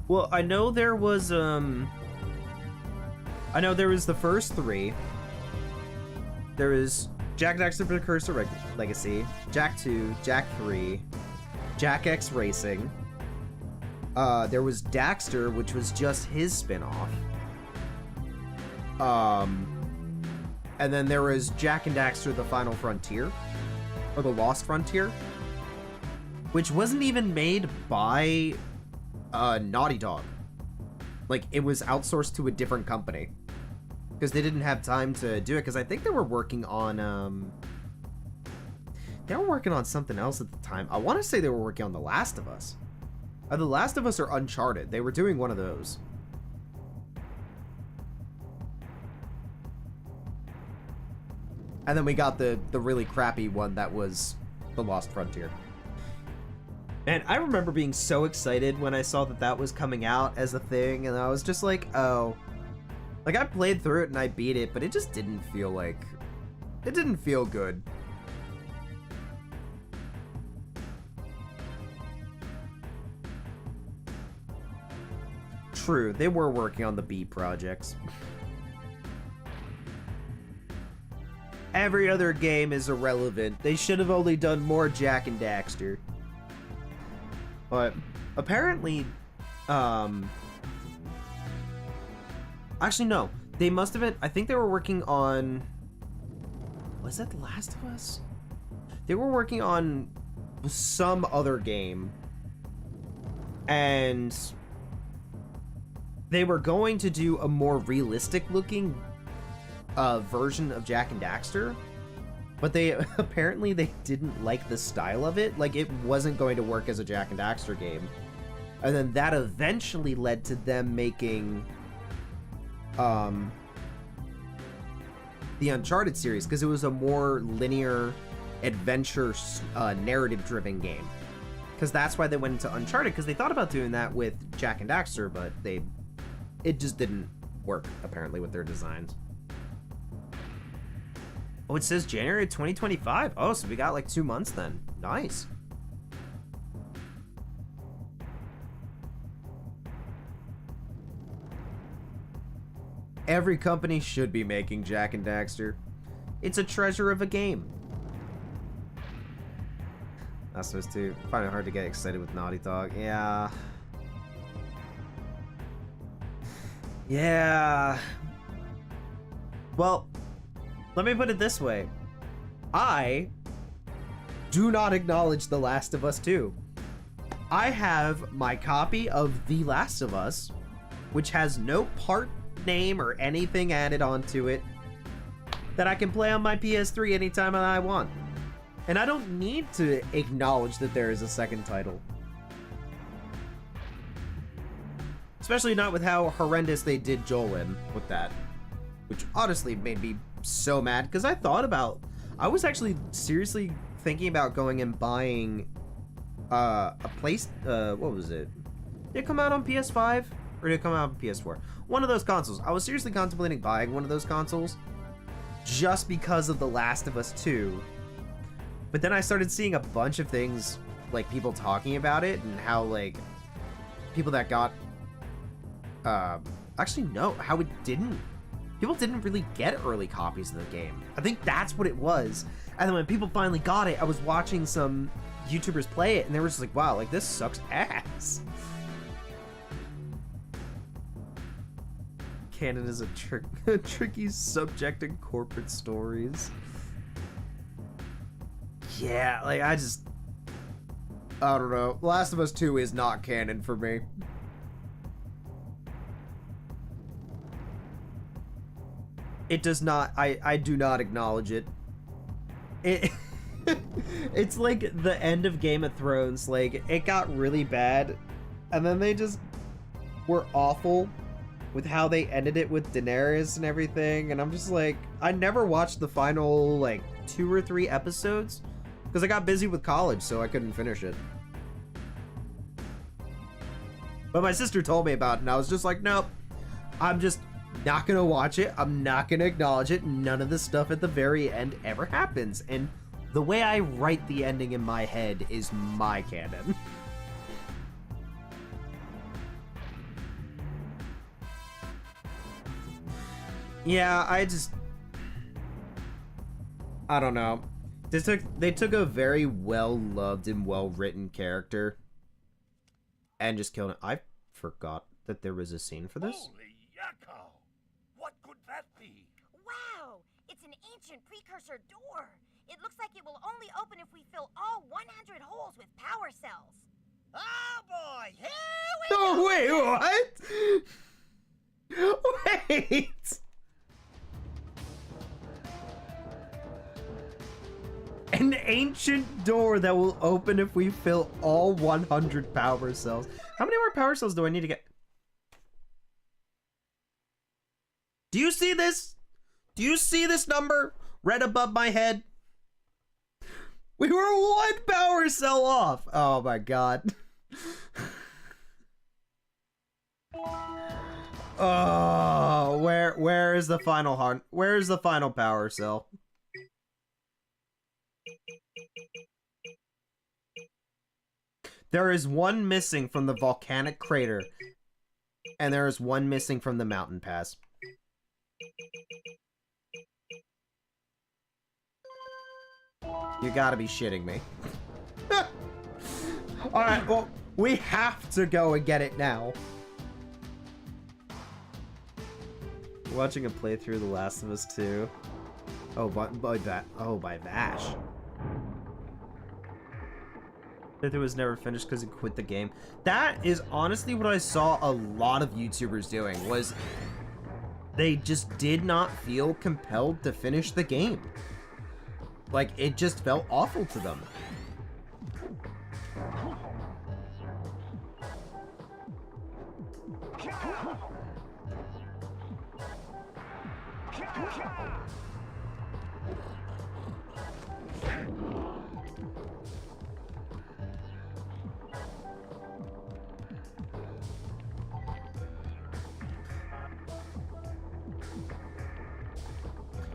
Well, I know there was the first 3. There was Jak and Daxter Precursor Legacy, Jak 2, Jak 3, Jak X Racing. There was Daxter, which was just his spin-off. And then there was Jak and Daxter: The Final Frontier, or The Lost Frontier, which wasn't even made by Naughty Dog. Like, it was outsourced to a different company because they didn't have time to do it. Because I think they were working on something else at the time. I want to say they were working on The Last of Us. The Last of Us or Uncharted. They were doing one of those. And then we got the really crappy one that was The Lost Frontier. Man, I remember being so excited when I saw that that was coming out as a thing, and I was just like, oh. Like, I played through it and I beat it, but it just didn't feel like... It didn't feel good. True, they were working on the B projects. Every other game is irrelevant. They should have only done more Jak and Daxter. But apparently, actually no, they must have been, I think they were working on, was that The Last of Us? They were working on some other game, and they were going to do a more realistic looking version of Jak and Daxter, but they apparently they didn't like the style of it. Like, it wasn't going to work as a Jak and Daxter game. And then that eventually led to them making the Uncharted series, because it was a more linear adventure narrative driven game. Because that's why they went into Uncharted, because they thought about doing that with Jak and Daxter, but it just didn't work apparently with their designs. Oh, it says January 2025. Oh, so we got like 2 months then. Nice. Every company should be making Jak and Daxter. It's a treasure of a game. That's supposed to find it hard to get excited with Naughty Dog. Yeah. Yeah. Well, let me put it this way. I do not acknowledge The Last of Us 2. I have my copy of The Last of Us, which has no part name or anything added onto it, that I can play on my PS3 anytime I want. And I don't need to acknowledge that there is a second title. Especially not with how horrendous they did Joel in with that. Which honestly made me so mad, because I was actually seriously thinking about going and buying what was it? Did it come out on PS5? Or did it come out on PS4? One of those consoles. I was seriously contemplating buying one of those consoles just because of The Last of Us 2. But then I started seeing a bunch of things, like people talking about it, and how like people that got actually no, how it didn't. People didn't really get early copies of the game. I think that's what it was. And then when people finally got it, I was watching some YouTubers play it, and they were just like, wow, like, this sucks ass. Canon is a tricky subject in corporate stories. Yeah, like, I don't know. Last of Us 2 is not canon for me. It does not, I do not acknowledge it. It's like the end of Game of Thrones. Like, it got really bad, and then they just were awful with how they ended it with Daenerys and everything, and I'm just like, I never watched the final, like, 2 or 3 episodes, because I got busy with college, so I couldn't finish it. But my sister told me about it, and I was just like, nope, I'm just not gonna watch it, I'm not gonna acknowledge it, none of the stuff at the very end ever happens, and the way I write the ending in my head is my canon. Yeah, I don't know. They took a very well-loved and well-written character and just killed it. I forgot that there was a scene for this. Holy yakko! What could that be? Wow! It's an ancient precursor door. It looks like it will only open if we fill all 100 holes with power cells. Oh boy, here we go! Oh, wait, what? Wait! An ancient door that will open if we fill all 100 power cells. How many more power cells do I need to get? Do you see this? Do you see this number right above my head? We were 1 power cell off. Oh my god. Oh, where is the final hunt? Where is the final power cell? There is 1 missing from the volcanic crater, and there is 1 missing from the mountain pass. You gotta be shitting me. Alright, well, we have to go and get it now. Watching a playthrough of The Last of Us 2. Oh, by Vash. Playthrough was never finished because he quit the game. That is honestly what I saw a lot of YouTubers doing, was they just did not feel compelled to finish the game. Like, it just felt awful to them.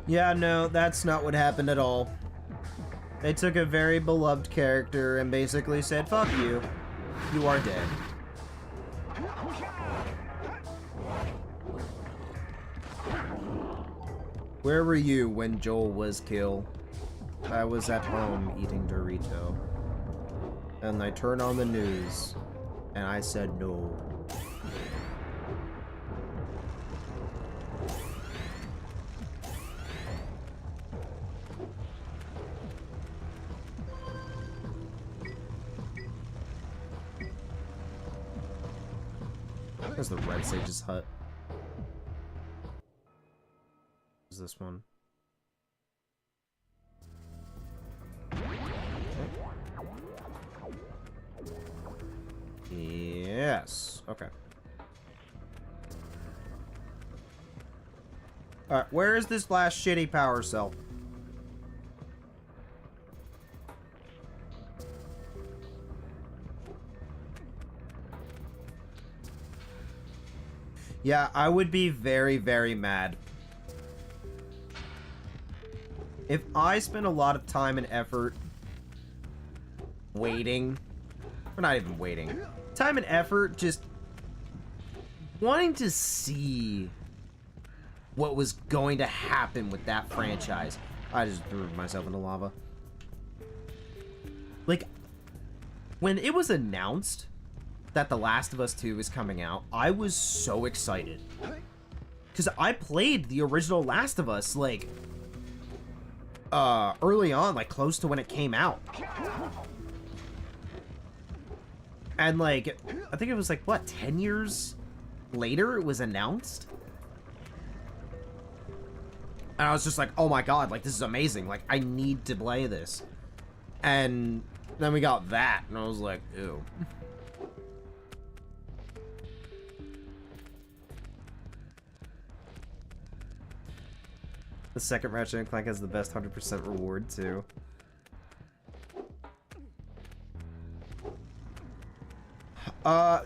Yeah, no, that's not what happened at all. They took a very beloved character and basically said, fuck you. You are dead. Where were you when Joel was killed? I was at home eating Dorito. And I turned on the news, and I said no. There's the Red Sage's hut. Is this one? Yes. Okay. Alright, where is this last shitty power cell? Yeah, I would be very, very mad if I spent a lot of time and effort waiting, or not even waiting, time and effort just wanting to see what was going to happen with that franchise. I just threw myself into lava. Like, when it was announced that The Last of Us 2 is coming out, I was so excited. Because I played the original Last of Us, like, early on, like, close to when it came out. And, like, I think it was, like, what, 10 years later it was announced? And I was just like, oh my god, like, this is amazing. Like, I need to play this. And then we got that, and I was like, ew. The second Ratchet & Clank has the best 100% reward, too.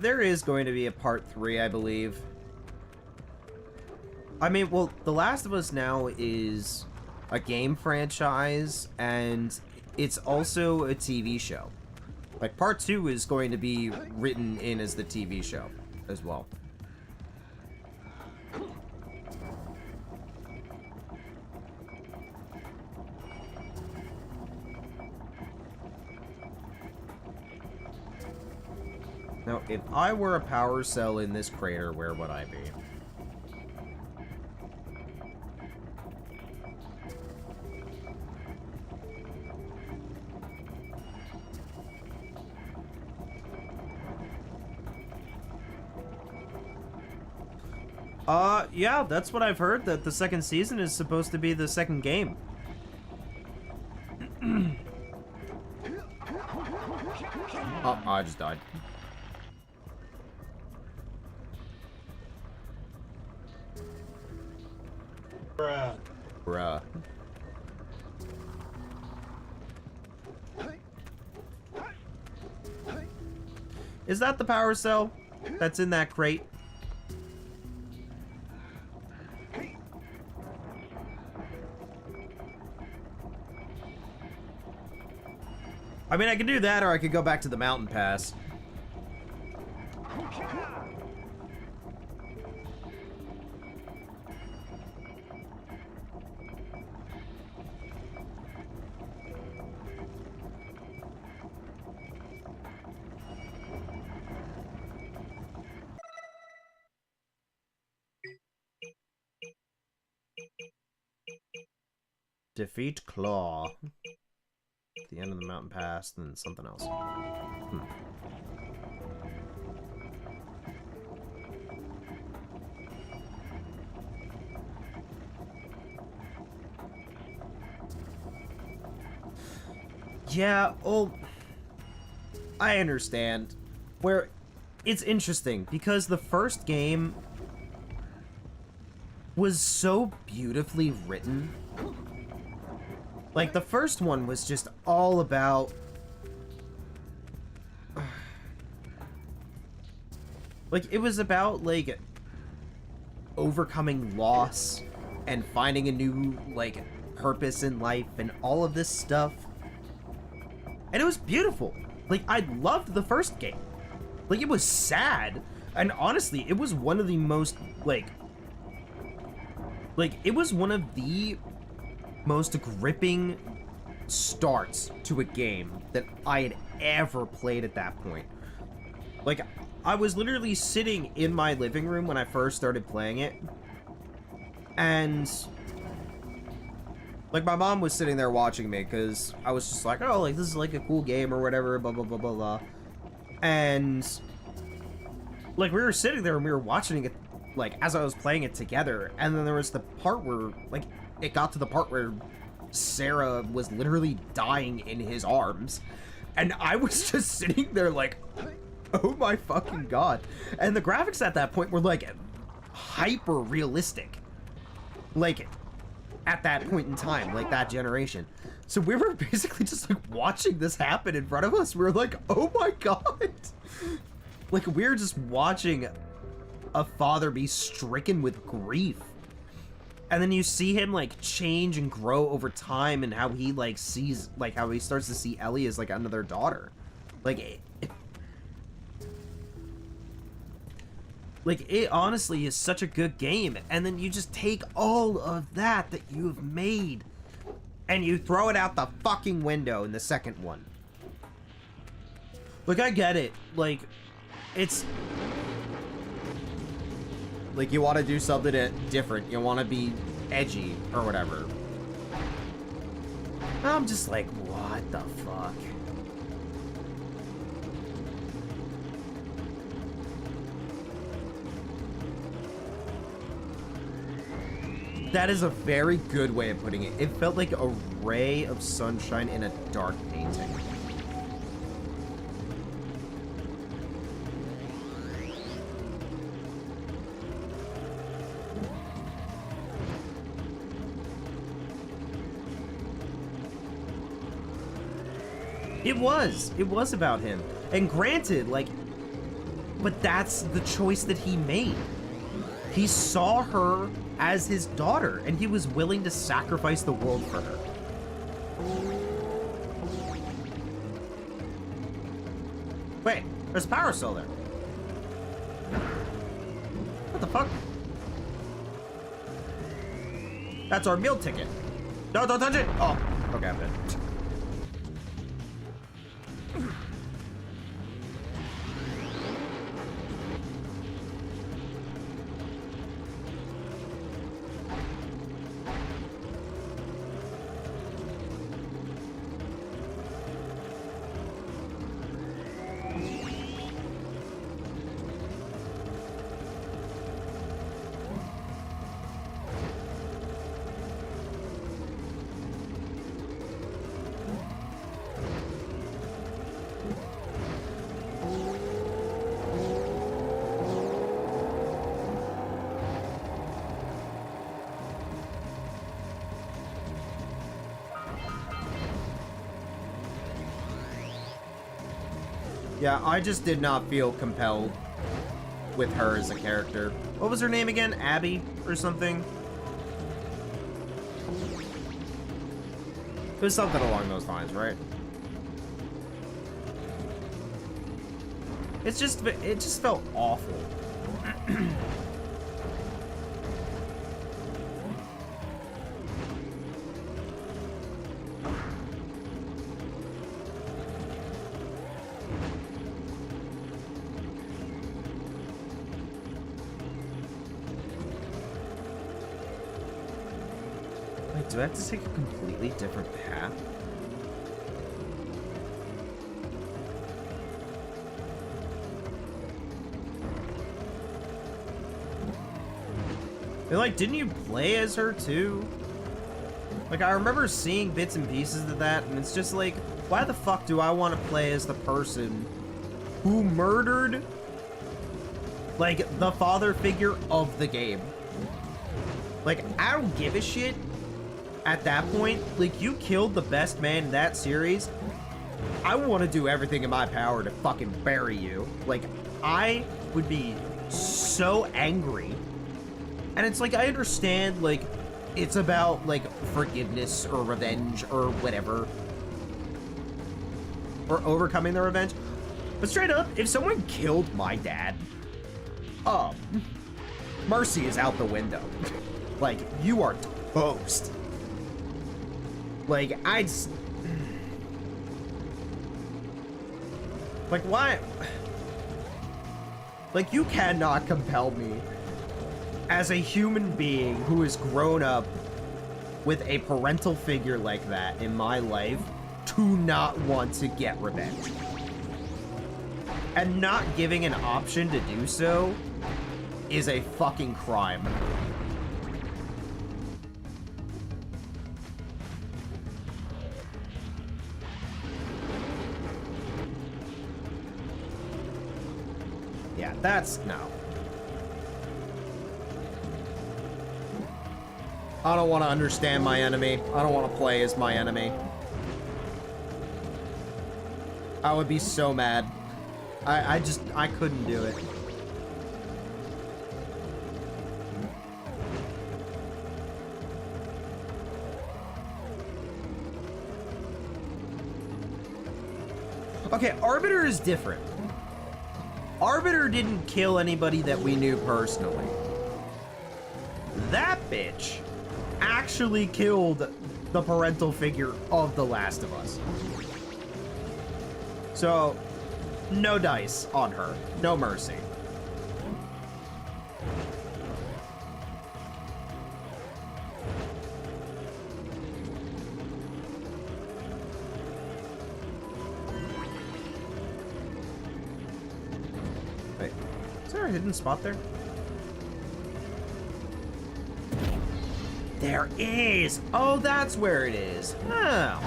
There is going to be a part 3, I believe. I mean, well, The Last of Us now is a game franchise, and it's also a TV show. Like, part 2 is going to be written in as the TV show, as well. Now, if I were a power cell in this crater, where would I be? Yeah, that's what I've heard, that the second season is supposed to be the second game. Oh, I just died. Bruh. Bruh. Is that the power cell that's in that crate? I mean, I could do that, or I could go back to the mountain pass. Defeat Claw. At the end of the mountain pass, then something else. Yeah, well, I understand. Where it's interesting because the first game was so beautifully written. Like, the first one was just all about... Like, it was about, like, overcoming loss and finding a new, like, purpose in life and all of this stuff. And it was beautiful. Like, I loved the first game. Like, it was sad. And honestly, it was one of the most, like, it was one of the most gripping starts to a game that I had ever played at that point. Like, I was literally sitting in my living room when I first started playing it. And, like, my mom was sitting there watching me because I was just like, oh, like, this is, like, a cool game or whatever, blah, blah, blah, blah, blah. And, like, we were sitting there and we were watching it, like, as I was playing it together. And then there was the part where, like, it got to the part where Sarah was literally dying in his arms. And I was just sitting there like, oh my fucking god. And the graphics at that point were, like, hyper realistic. Like, at that point in time, like, that generation. So we were basically just, like, watching this happen in front of us. We were like, oh my god. Like, we were just watching a father be stricken with grief. And then you see him, like, change and grow over time and how he, like, sees, like, how he starts to see Ellie as, like, another daughter. Like, it honestly is such a good game. And then you just take all of that you have made and you throw it out the fucking window in the second one. Like, I get it. Like, it's... Like, you want to do something different. You want to be edgy or whatever. I'm just like, what the fuck? That is a very good way of putting it. It felt like a ray of sunshine in a dark painting. It was about him. And granted, like, but that's the choice that he made. He saw her as his daughter, and he was willing to sacrifice the world for her. Wait, there's a power cell there. What the fuck? That's our meal ticket. No, don't touch it! Oh, okay, I'm dead. Yeah, I just did not feel compelled with her as a character. What was her name again? Abby or something? It was something along those lines, right? It just felt awful. Do I have to take a completely different path? And like, didn't you play as her too? Like, I remember seeing bits and pieces of that, and it's just like, why the fuck do I want to play as the person who murdered, like, the father figure of the game? Like, I don't give a shit at that point. Like, you killed the best man in that series. I want to do everything in my power to fucking bury you. Like, I would be so angry. And it's like, I understand, like, it's about, like, forgiveness or revenge or whatever. Or overcoming the revenge. But straight up, if someone killed my dad, mercy is out the window. Like, you are toast. Like, I'd... Like, why? Like, you cannot compel me, as a human being who has grown up with a parental figure like that in my life, to not want to get revenge. And not giving an option to do so is a fucking crime. Yeah, that's... no. I don't want to understand my enemy. I don't want to play as my enemy. I would be so mad. I couldn't do it. Okay, Arbiter is different. Arbiter didn't kill anybody that we knew personally. That bitch actually killed the parental figure of The Last of Us. So, no dice on her. No mercy. Wait, is there a hidden spot there? There is! Oh, that's where it is. Oh.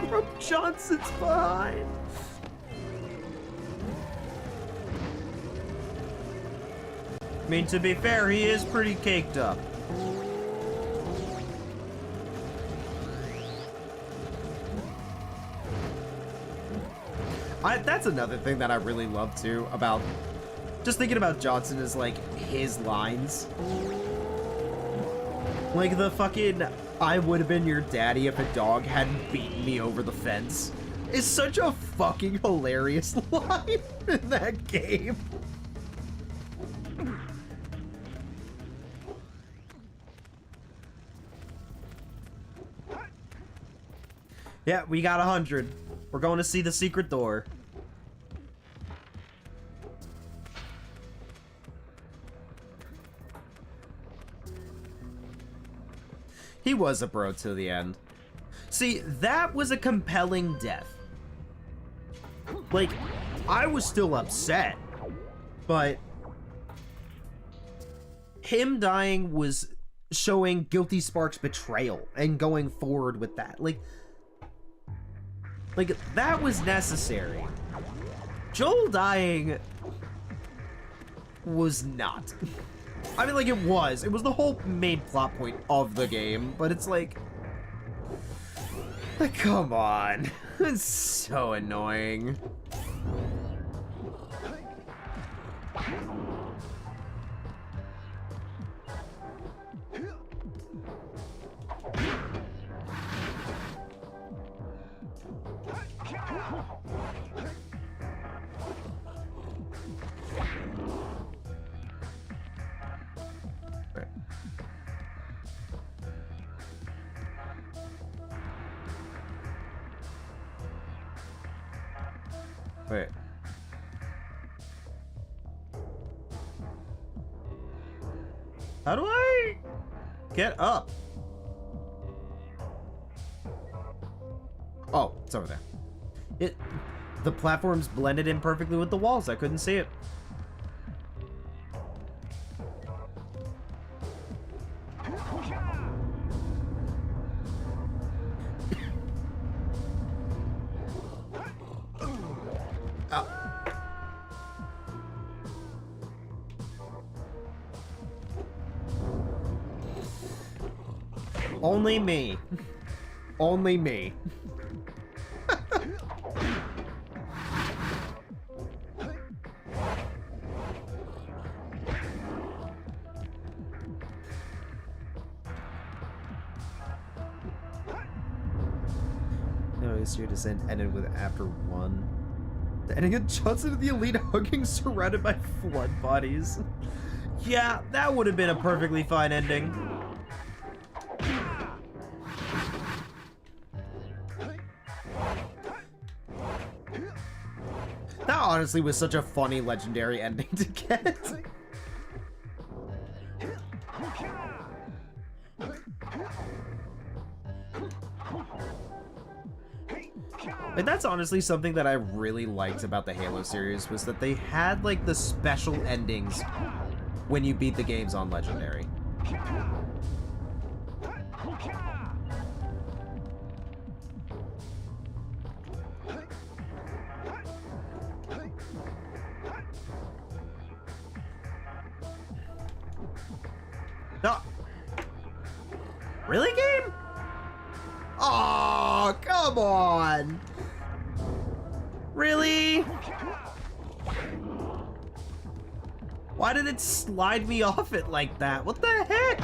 Brooke Johnson's behind. I mean, to be fair, he is pretty caked up. That's another thing that I really love, too, about... Just thinking about Johnson is, like, his lines. Like, the fucking... I would have been your daddy if a dog hadn't beaten me over the fence. Is such a fucking hilarious line in that game. Yeah, we got 100. We're going to see the secret door. He was a bro to the end. See, that was a compelling death. Like, I was still upset, but him dying was showing Guilty Spark's betrayal and going forward with that. Like, that was necessary. Joel dying was not. I mean, like, it was the whole main plot point of the game, but it's like, come on. It's so annoying. Wait. How do I get up? Oh, it's over there. The platform's blended in perfectly with the walls. I couldn't see it. Only me. Only me. No, it's your descent ended with after 1. The ending of Johnson and the Elite hugging surrounded by flood bodies. Yeah, that would have been a perfectly fine ending. That honestly was such a funny legendary ending to get. And that's honestly something that I really liked about the Halo series, was that they had like the special endings when you beat the games on Legendary. No. Really, game? Oh, come on. Really? Why did it slide me off it like that? What the heck?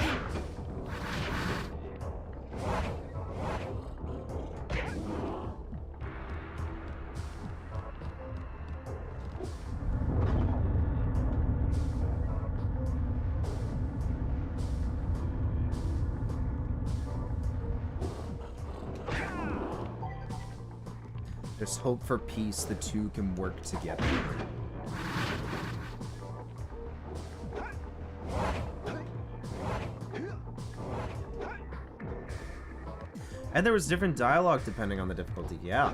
There's hope for peace. The two can work together. And there was different dialogue depending on the difficulty, yeah.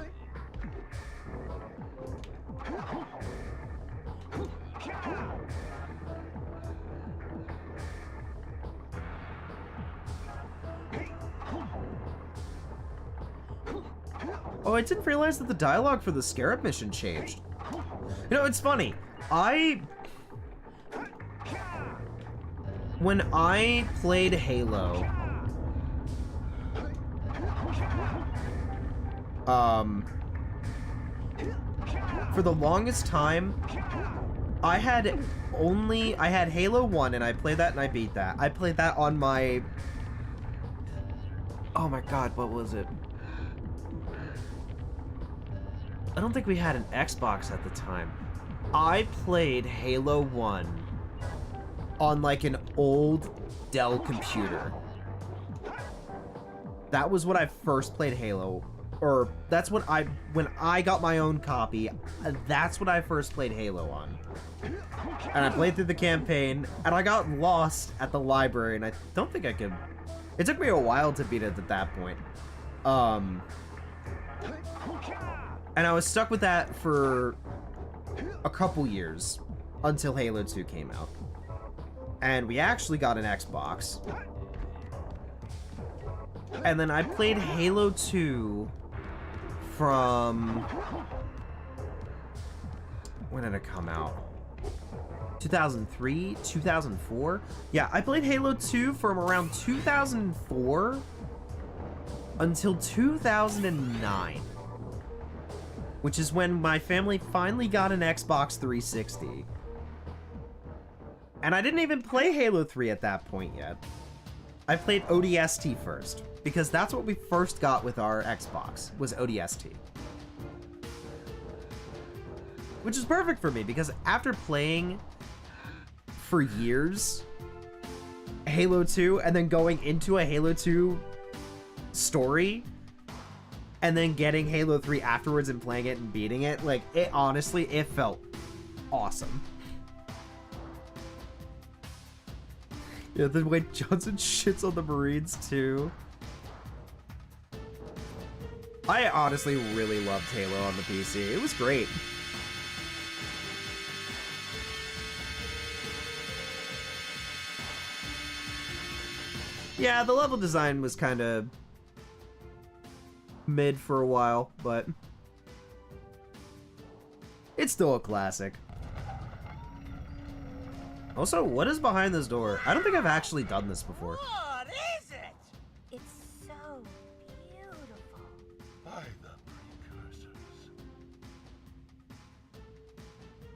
Oh, I didn't realize that the dialogue for the Scarab mission changed. You know, it's funny. When I played Halo, for the longest time, I had Halo 1 and I played that and I beat that. I played that on my... Oh my god, what was it? I don't think we had an Xbox at the time. I played Halo 1 on like an old Dell computer. That was when I first played Halo. Or that's when I got my own copy, that's when I first played Halo on. And I played through the campaign, and I got lost at the library, and I don't think I could... It took me a while to beat it at that point. And I was stuck with that for a couple years, until Halo 2 came out. And we actually got an Xbox. And then I played Halo 2 from... When did it come out? 2003? 2004? Yeah, I played Halo 2 from around 2004 until 2009. Which is when my family finally got an Xbox 360. And I didn't even play Halo 3 at that point yet. I played ODST first, because that's what we first got with our Xbox, was ODST. Which is perfect for me, because after playing for years Halo 2, and then going into a Halo 2 story, and then getting Halo 3 afterwards and playing it and beating it, like, it honestly, it felt awesome. Yeah, the way Johnson shits on the Marines, too. I honestly really loved Halo on the PC. It was great. Yeah, the level design was kind of mid for a while, but it's still a classic. Also, what is behind this door? I don't think I've actually done this before. What is it? It's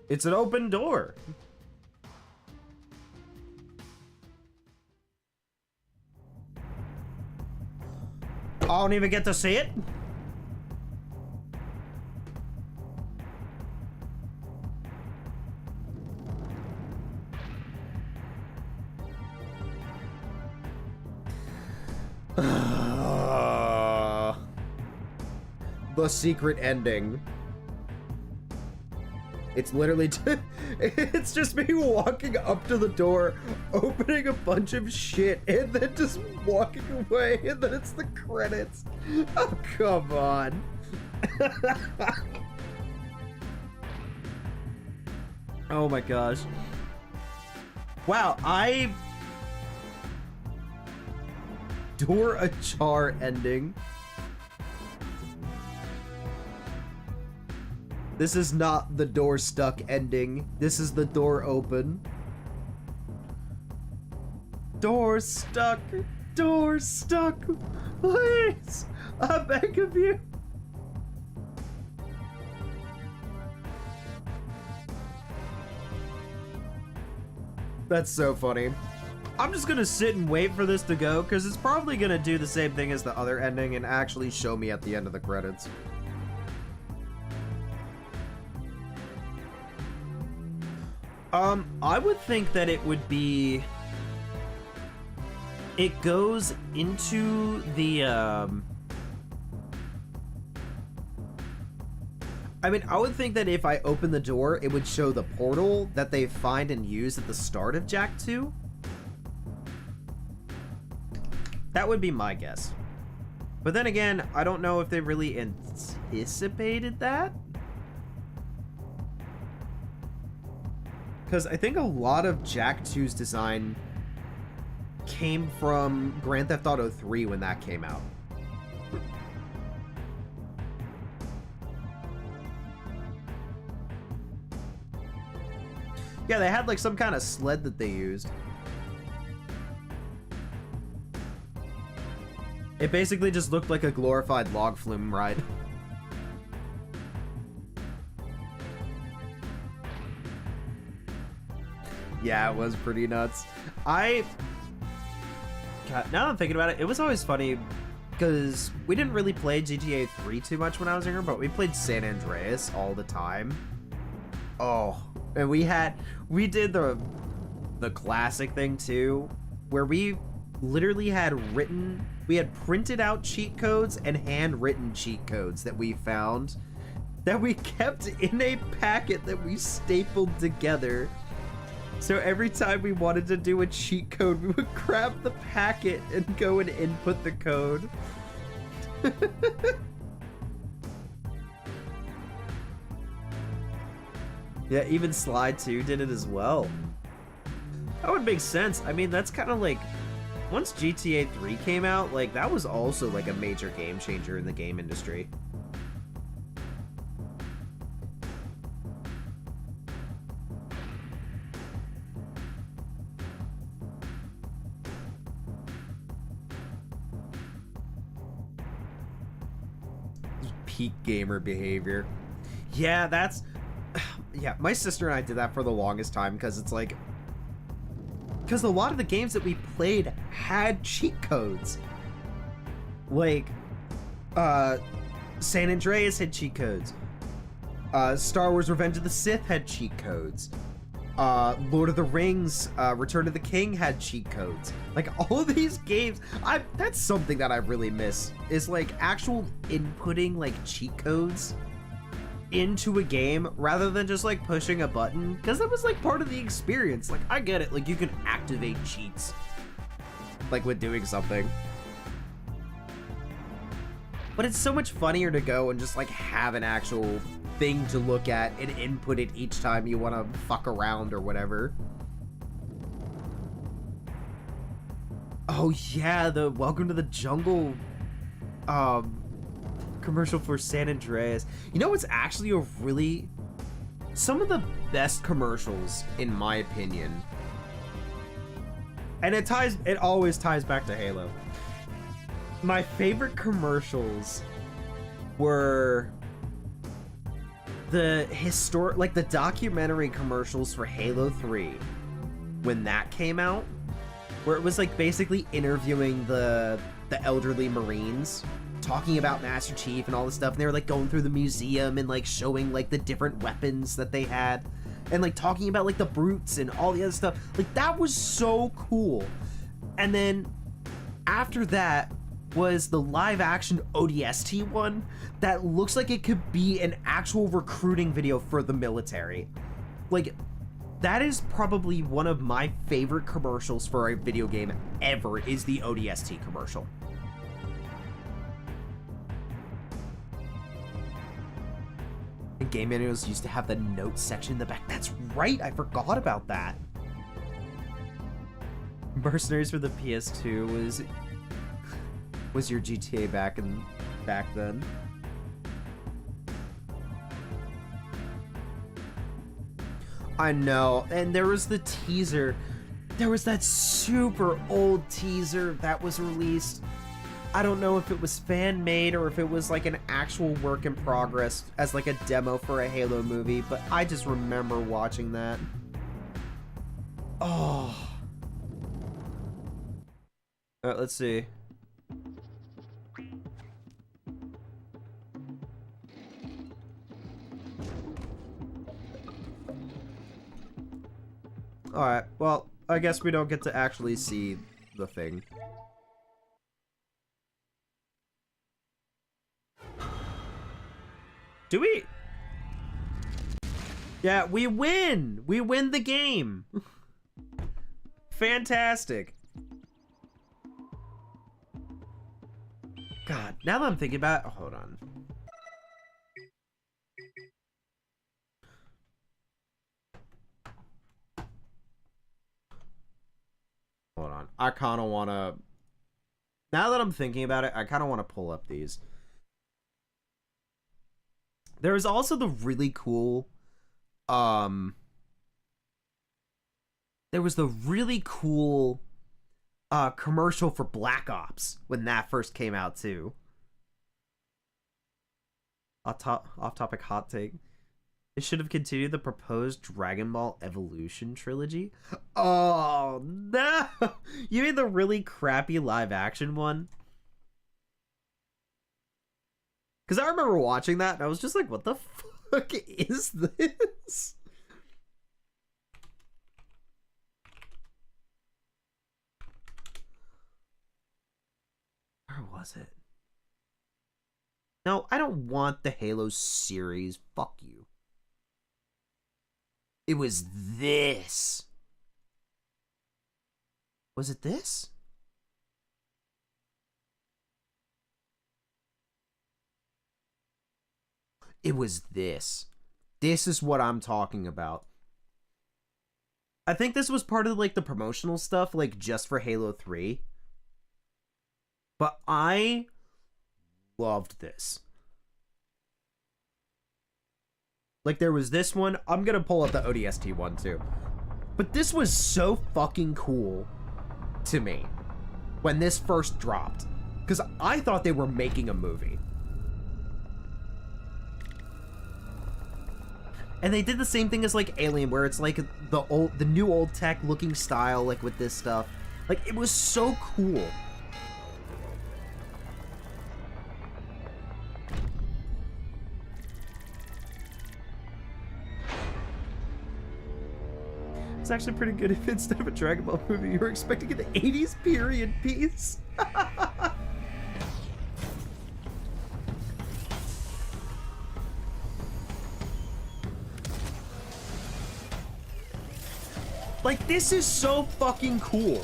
It's an open door. I don't even get to see it. The secret ending. It's literally it's just me walking up to the door, opening a bunch of shit, and then just walking away, and then it's the credits. Oh, come on. Oh my gosh. Wow, door ajar ending. This is not the door stuck ending. This is the door open. Door stuck. Door stuck. Please. I beg of you. That's so funny. I'm just gonna sit and wait for this to go, because it's probably gonna do the same thing as the other ending and actually show me at the end of the credits. I would think that it would be... It goes into the, I mean, I would think that if I open the door, it would show the portal that they find and use at the start of Jak 2. That would be my guess. But then again, I don't know if they really anticipated that. Because I think a lot of Jak 2's design came from Grand Theft Auto 3 when that came out. Yeah, they had like some kind of sled that they used. It basically just looked like a glorified log flume ride. Yeah, it was pretty nuts. God, now that I'm thinking about it, it was always funny because we didn't really play GTA 3 too much when I was younger, but we played San Andreas all the time. Oh, and we did the classic thing too, where we literally had printed out cheat codes and handwritten cheat codes that we found that we kept in a packet that we stapled together. So every time we wanted to do a cheat code, we would grab the packet and go and input the code. Yeah, even Sly 2 did it as well. That would make sense. I mean, that's kind of like, once GTA 3 came out, like, that was also like a major game changer in the game industry. Peak gamer behavior. Yeah, yeah, my sister and I did that for the longest time because it's like, because a lot of the games that we played had cheat codes. Like, San Andreas had cheat codes. Star Wars Revenge of the Sith had cheat codes. Lord of the Rings, Return of the King had cheat codes. Like, all of these games, that's something that I really miss, is like actual inputting like cheat codes into a game rather than just like pushing a button, because that was like part of the experience. Like, I get it, like you can activate cheats like with doing something, but it's so much funnier to go and just like have an actual thing to look at and input it each time you want to fuck around or whatever. Oh yeah, the Welcome to the Jungle commercial for San Andreas. You know what's actually some of the best commercials in my opinion, and it always ties back to Halo. My favorite commercials were the like the documentary commercials for Halo 3 when that came out, where it was like basically interviewing the elderly Marines, talking about Master Chief and all this stuff, and they were like going through the museum and like showing like the different weapons that they had, and like talking about like the brutes and all the other stuff. Like that was so cool. And then after that was the live action ODST one that looks like it could be an actual recruiting video for the military. Like, that is probably one of my favorite commercials for a video game ever, is the ODST commercial. And game manuals used to have the notes section in the back. That's right, I forgot about that. Mercenaries for the PS2 was your GTA back then. I know, and there was the teaser. There was that super old teaser that was released. I don't know if it was fan-made or if it was like an actual work in progress as like a demo for a Halo movie, but I just remember watching that. Oh. Alright, let's see. Alright, well, I guess we don't get to actually see the thing. Do we? Yeah, we win! We win the game! Fantastic. God, now that I'm thinking about it, oh, hold on. Hold on. I kind of want to... Now that I'm thinking about it, I kind of want to pull up these. There was also the really cool... There was the really cool commercial for Black Ops when that first came out, too. Off-topic hot take. They should have continued the proposed Dragon Ball Evolution trilogy. Oh, no! You mean the really crappy live-action one? Because I remember watching that, and I was just like, what the fuck is this? Where was it? No, I don't want the Halo series. Fuck you. It was this. Was it this? It was this. This is what I'm talking about. I think this was part of like the promotional stuff, like just for Halo 3. But I loved this. Like, there was this one. I'm gonna pull up the ODST one, too. But this was so fucking cool to me when this first dropped. Because I thought they were making a movie. And they did the same thing as, like, Alien, where it's, like, the new old tech looking style, like, with this stuff. Like, it was so cool. It's actually pretty good if instead of a Dragon Ball movie, you were expecting an 80s period piece. Like, this is so fucking cool.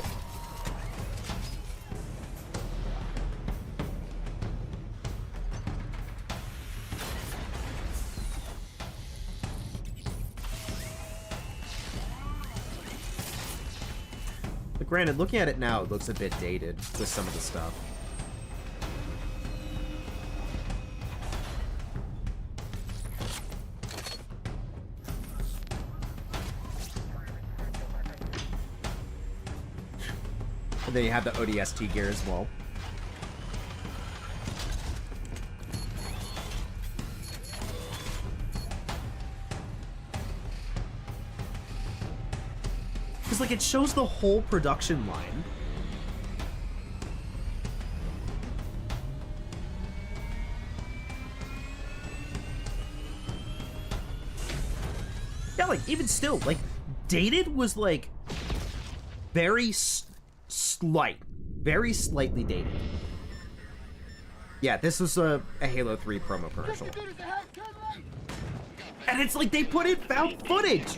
Granted, looking at it now, it looks a bit dated with some of the stuff. And then you have the ODST gear as well. because, like, it shows the whole production line. Yeah, like, even still, like, dated was, like, very very slightly dated. Yeah, this was a Halo 3 promo commercial. And it's like they put in found footage!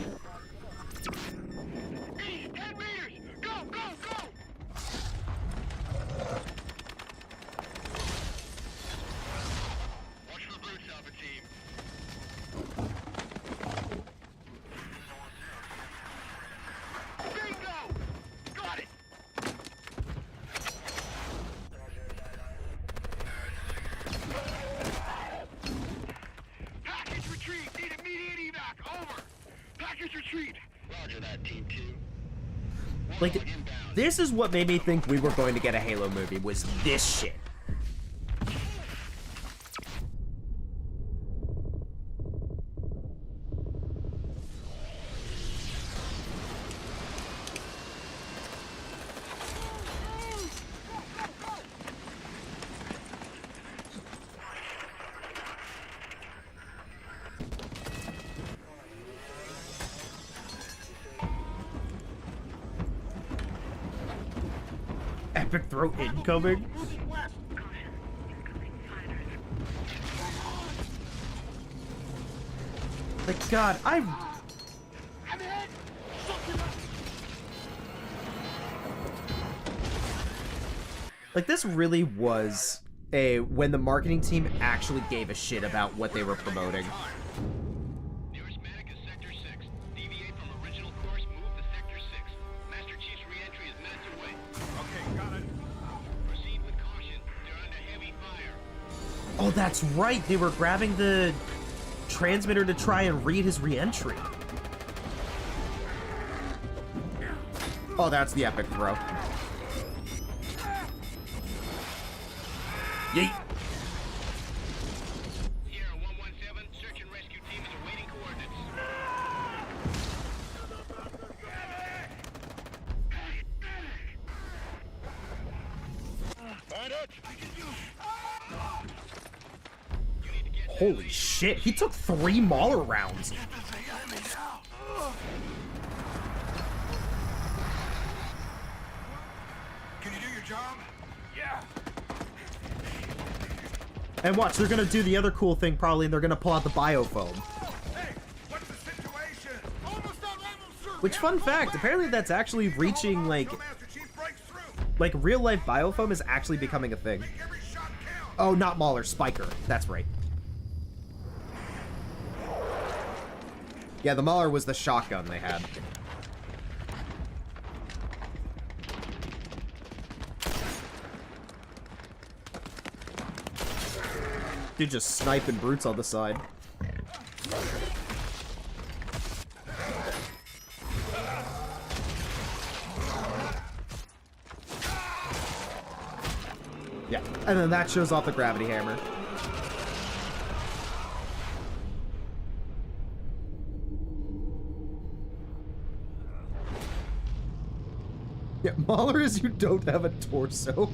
Like, this is what made me think we were going to get a Halo movie, was this shit. Epic throw incoming. Like, God, like, this really was when the marketing team actually gave a shit about what they were promoting. Nearest medic is Sector 6. Deviate from original course, move to Sector 6. Master Chief's re-entry is minutes away. Okay, got it. Proceed with caution. They're under heavy fire. Oh, that's right. They were grabbing the transmitter to try and read his re-entry. Oh, that's the epic throw. Yeet. Sierra 117, search and rescue team is awaiting coordinates. Holy shit, he took 3 Mauler rounds. Can you do your job? Yeah. And watch, they're gonna do the other cool thing probably, and they're gonna pull out the biofoam. Hey, what's the situation? Almost out of ammo, sir. Which, fun fact, apparently that's actually reaching, like real life biofoam is actually becoming a thing. Oh, not Mauler, Spiker. That's right. Yeah, the Mauler was the shotgun they had. Dude just sniping brutes on the side. Yeah, and then that shows off the gravity hammer. Yeah, Mauler is you don't have a torso.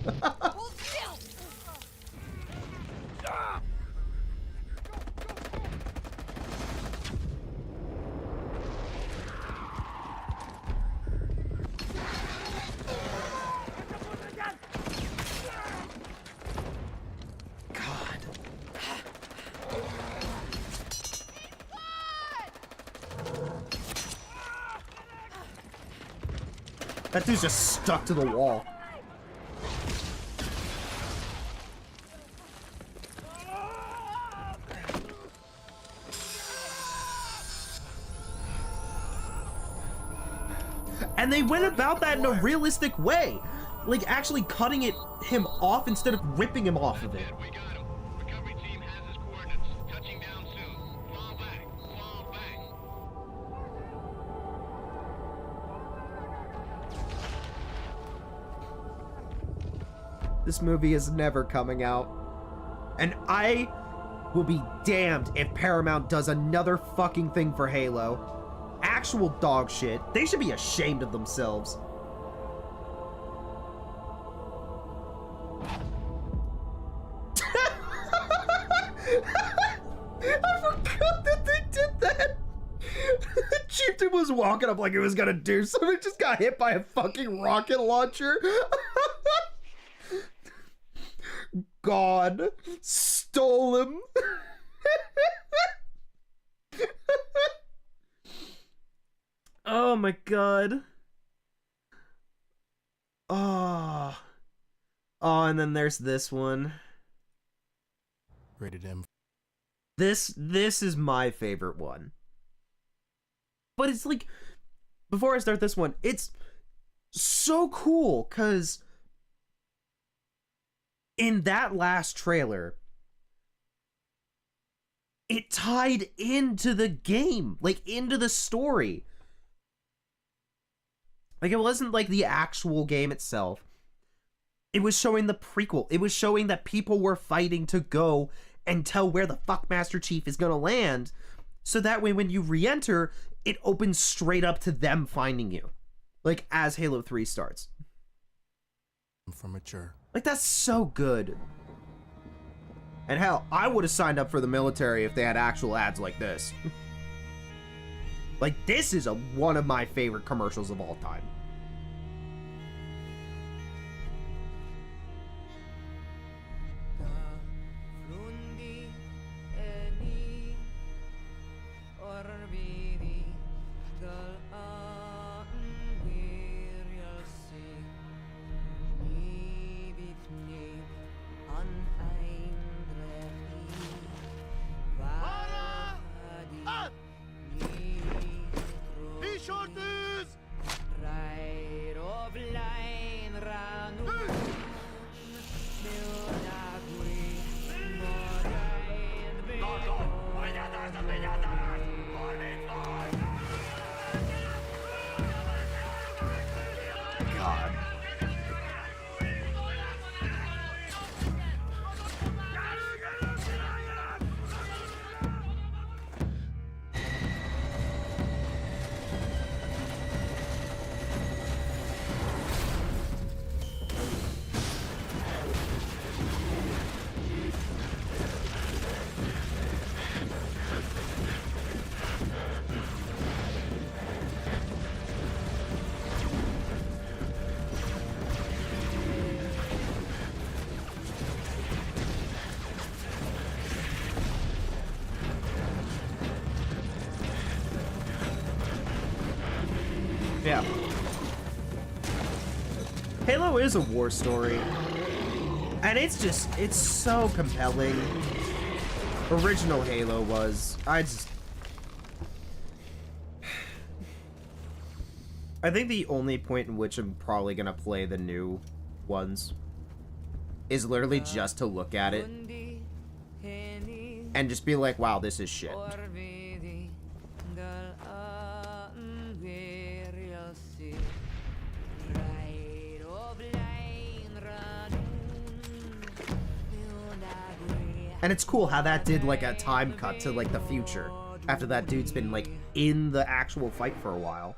That dude's just stuck to the wall. And they went about that in a realistic way. Like, actually cutting him off instead of ripping him off of it. We got him. Recovery team has his coordinates. Touching down soon. Fall back. Fall back. This movie is never coming out. And I will be damned if Paramount does another fucking thing for Halo. actual dog shit. They should be ashamed of themselves. I forgot that they did that. Chieftain was walking up like he was gonna do something, just got hit by a fucking rocket launcher. God stole him. Oh my god. Oh. Oh, and then there's this one. Rated M. This is my favorite one. But it's like, before I start this one, it's so cool, because in that last trailer, it tied into the game, like into the story. Like, it wasn't like the actual game itself. It was showing the prequel. It was showing that people were fighting to go and tell where the fuck Master Chief is gonna land. So that way when you re-enter, it opens straight up to them finding you. Like, as Halo 3 starts. For mature. Like, that's so good. And hell, I would have signed up for the military if they had actual ads like this. Like, this is one of my favorite commercials of all time. God. Yeah. Halo is a war story. And it's so compelling. Original Halo was. I think the only point in which I'm probably gonna play the new ones is literally just to look at it and just be like, wow, this is shit. And it's cool how that did like a time cut to like the future after that dude's been like in the actual fight for a while.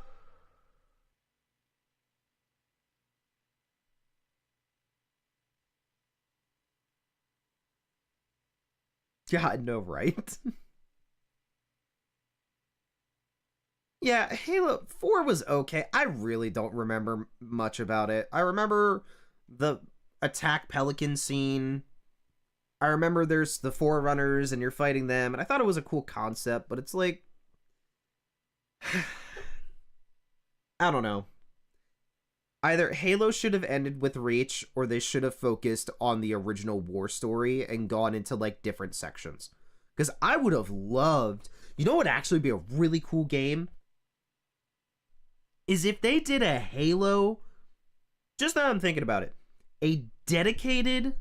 Yeah, I know, right? Yeah, Halo 4 was okay. I really don't remember much about it. I remember the attack pelican scene. I remember there's the Forerunners and you're fighting them, and I thought it was a cool concept, but it's like... I don't know. Either Halo should have ended with Reach, or they should have focused on the original war story and gone into, like, different sections. Because I would have loved... You know what would actually be a really cool game? Is if they did a Halo... Just now I'm thinking about it. A dedicated...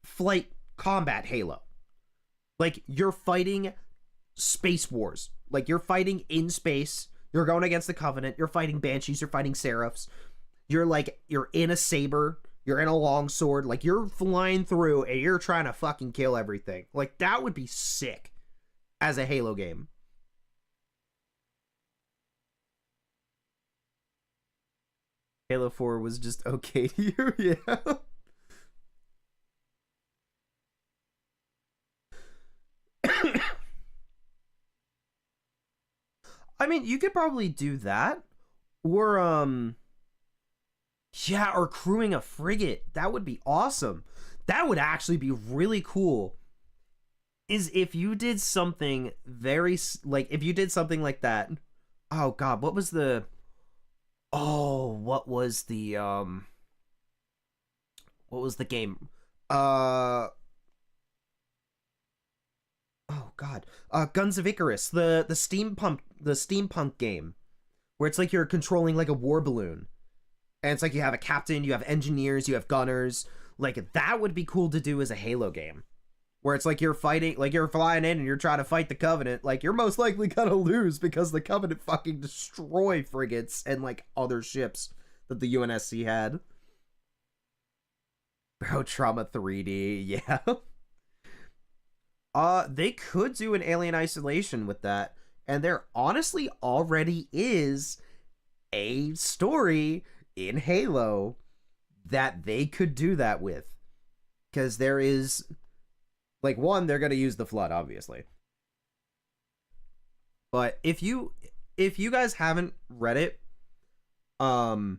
flight combat Halo. Like, you're fighting space wars. Like, you're fighting in space. You're going against the Covenant. You're fighting Banshees. You're fighting Seraphs. You're in a saber. You're in a longsword. Like, you're flying through and you're trying to fucking kill everything. Like, that would be sick. as a Halo game. Halo 4 was just okay to you, yeah. I mean, you could probably do that. Or, yeah, or crewing a frigate. That would be awesome. That would actually be really cool. Is if you did something very, like, if you did something like that. Oh, God, what was the... Oh, what was the game? Oh God, Guns of Icarus, the steampunk game, where it's like you're controlling like a war balloon, and it's like you have a captain, you have engineers, you have gunners. Like that would be cool to do as a Halo game, where it's like you're fighting, like you're flying in and you're trying to fight the Covenant. Like you're most likely gonna lose because the Covenant fucking destroy frigates and like other ships that the UNSC had. Bro, Trauma 3D, yeah. They could do an Alien Isolation with that, and there honestly already is a story in Halo that they could do that with. Because there is, like, one, they're gonna use the Flood, obviously. But if you guys haven't read it, a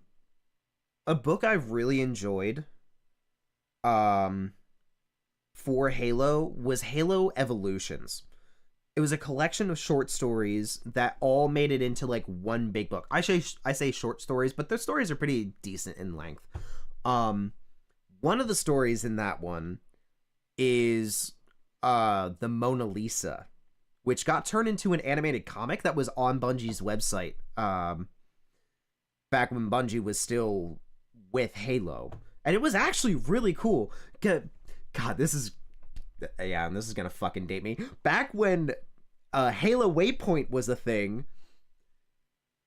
book I've really enjoyed, for Halo was Halo Evolutions. It was a collection of short stories that all made it into like one big book. I say short stories, but the stories are pretty decent in length. One of the stories in that one is the Mona Lisa, which got turned into an animated comic that was on Bungie's website back when Bungie was still with Halo. And it was actually really cool. God, this is... Yeah, and this is gonna fucking date me. Back when Halo Waypoint was a thing,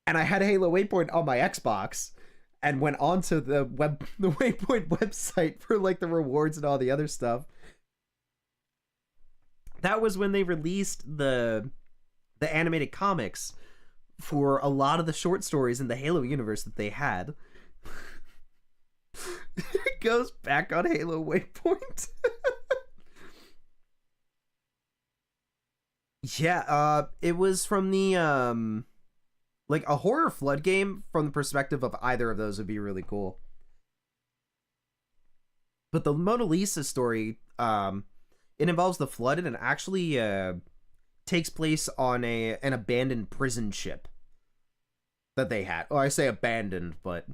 and I had Halo Waypoint on my Xbox, and went onto the Waypoint website for, like, the rewards and all the other stuff, that was when they released the animated comics for a lot of the short stories in the Halo universe that they had. It goes back on Halo Waypoint. Yeah, it was from the, like, a horror Flood game from the perspective of either of those would be really cool. But the Mona Lisa story, it involves the Flood, and it actually, takes place on an abandoned prison ship that they had. Oh, I say abandoned, but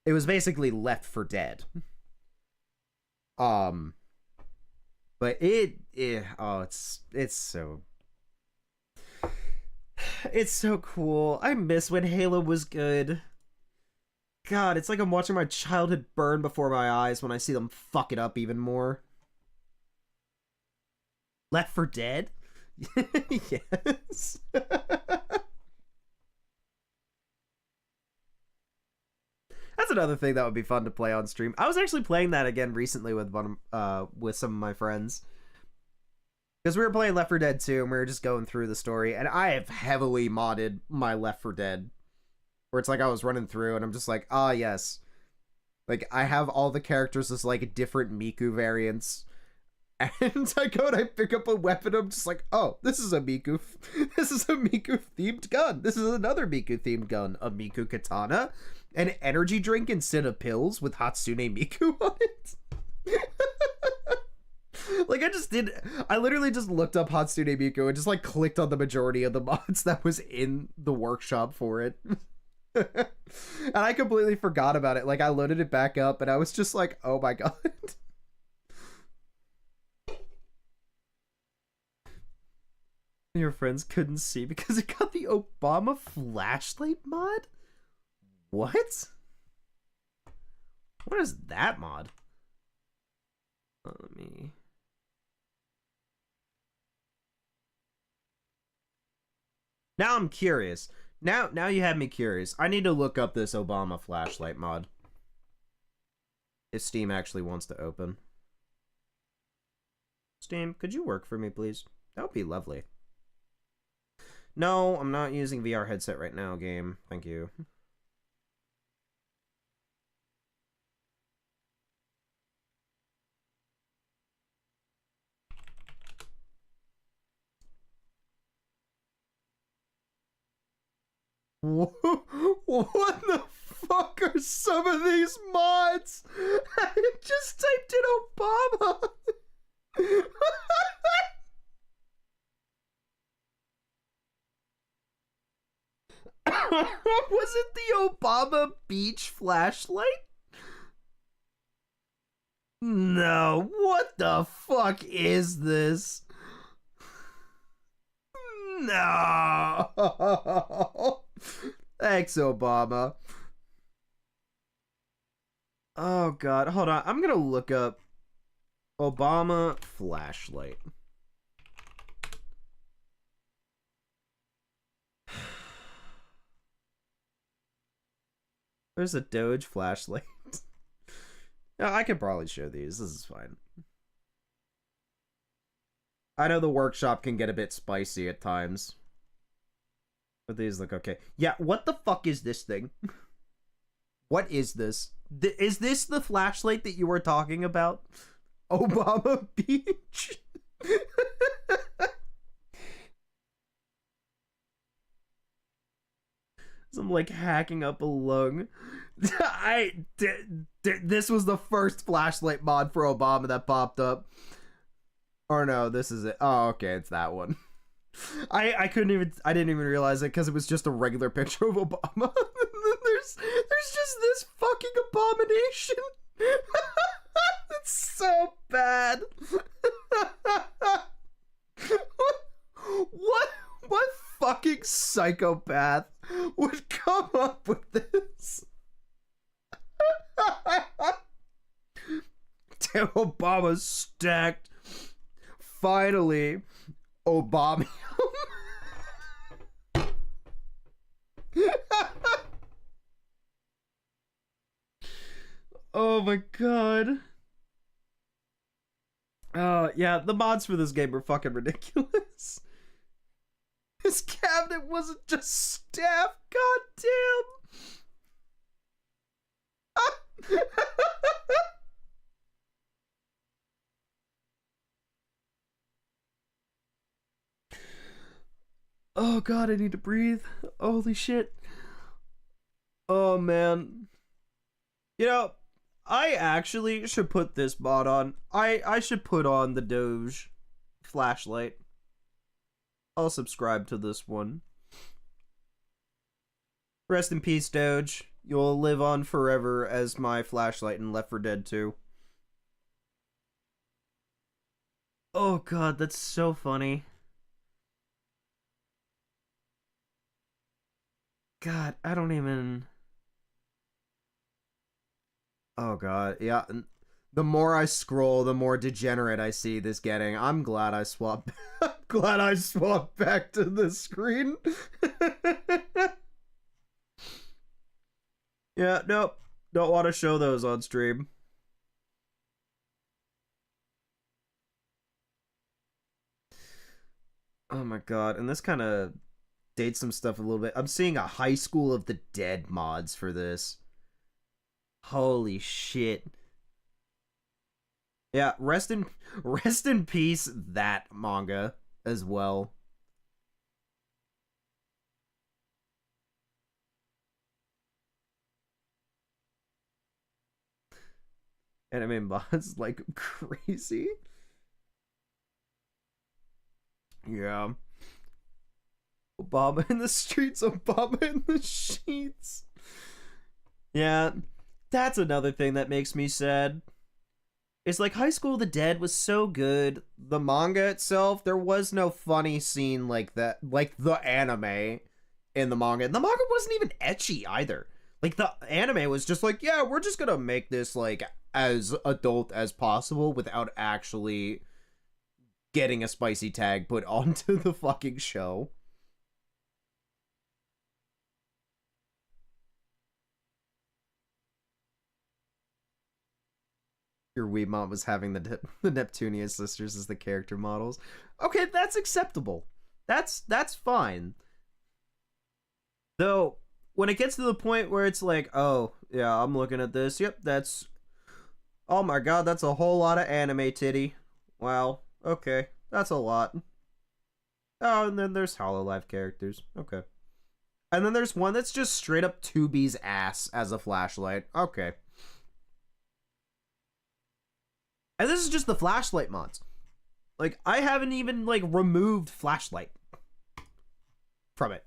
it was basically left for dead. But it's so cool. I miss when Halo was good. God, it's like I'm watching my childhood burn before my eyes when I see them fuck it up even more. Left for Dead? Yes. That's another thing that would be fun to play on stream. I was actually playing that again recently with some of my friends. Because we were playing Left 4 Dead 2 and we were just going through the story, and I have heavily modded my Left 4 Dead. Where it's like I was running through and I'm just like, ah, yes. Like, I have all the characters as, like, different Miku variants. And I go and I pick up a weapon, I'm just like, oh, this is a Miku themed gun. This is another Miku themed gun. A Miku katana. An energy drink instead of pills with Hatsune Miku on it. Like, I literally just looked up Hatsune Miku and just, like, clicked on the majority of the mods that was in the workshop for it. And I completely forgot about it. Like, I loaded it back up and I was just like, oh my god. Your friends couldn't see because it got the Obama flashlight mod? What? What is that mod? Let me... Now I'm curious. Now you have me curious. I need to look up this Obama flashlight mod. If Steam actually wants to open. Steam, could you work for me, please? That would be lovely. No, I'm not using VR headset right now, game. Thank you. What the fuck are some of these mods? I just typed in Obama. Was it the Obama beach flashlight? No, what the fuck is this? No. Thanks, Obama. Oh god, hold on. I'm gonna look up Obama flashlight. There's a Doge flashlight. No, I could probably show these. This is fine. I know the workshop can get a bit spicy at times. But these look okay. Yeah, what the fuck is this thing? What is this? Is this the flashlight that you were talking about? Obama Beach? I'm like hacking up a lung. This was the first flashlight mod for Obama that popped up. Or no, this is it. Oh, okay, it's that one. I didn't even realize it because it was just a regular picture of Obama. there's just this fucking abomination. It's so bad. What fucking psychopath would come up with this? Damn, Obama's stacked. Finally, Obama. Oh my god. Yeah, the mods for this game are fucking ridiculous. His cabinet wasn't just staff, goddamn. Oh god, I need to breathe. Holy shit. Oh man. You know, I actually should put this mod on. I should put on the Doge flashlight. I'll subscribe to this one. Rest in peace, Doge. You'll live on forever as my flashlight in Left 4 Dead 2. Oh god, that's so funny. God, I don't even... Oh god, yeah. The more I scroll, the more degenerate I see this getting. I'm glad I swapped. I'm glad I swapped back to this screen. Yeah, nope. Don't want to show those on stream. Oh my god, and this kind of dates some stuff a little bit. I'm seeing a High School of the Dead mods for this. Holy shit. Yeah, rest in peace that manga as well. Anime mods like crazy. Yeah. Obama in the streets, Obama in the sheets. Yeah, that's another thing that makes me sad. It's like High School of the Dead was so good. The manga itself, there was no funny scene like that, like the anime in the manga. And the manga wasn't even ecchi either. Like the anime was just like, yeah, we're just gonna make this like as adult as possible without actually getting a spicy tag put onto the fucking show. Your Wiimote was having the Neptunia sisters as the character models. Okay, that's acceptable. That's fine. Though, when it gets to the point where it's like, oh, yeah, I'm looking at this. Yep, that's... Oh my god, that's a whole lot of anime titty. Wow, okay, that's a lot. Oh, and then there's HoloLive characters. Okay. And then there's one that's just straight up 2B's ass as a flashlight. Okay. And this is just the flashlight mods. Like, I haven't even, like, removed flashlight from it.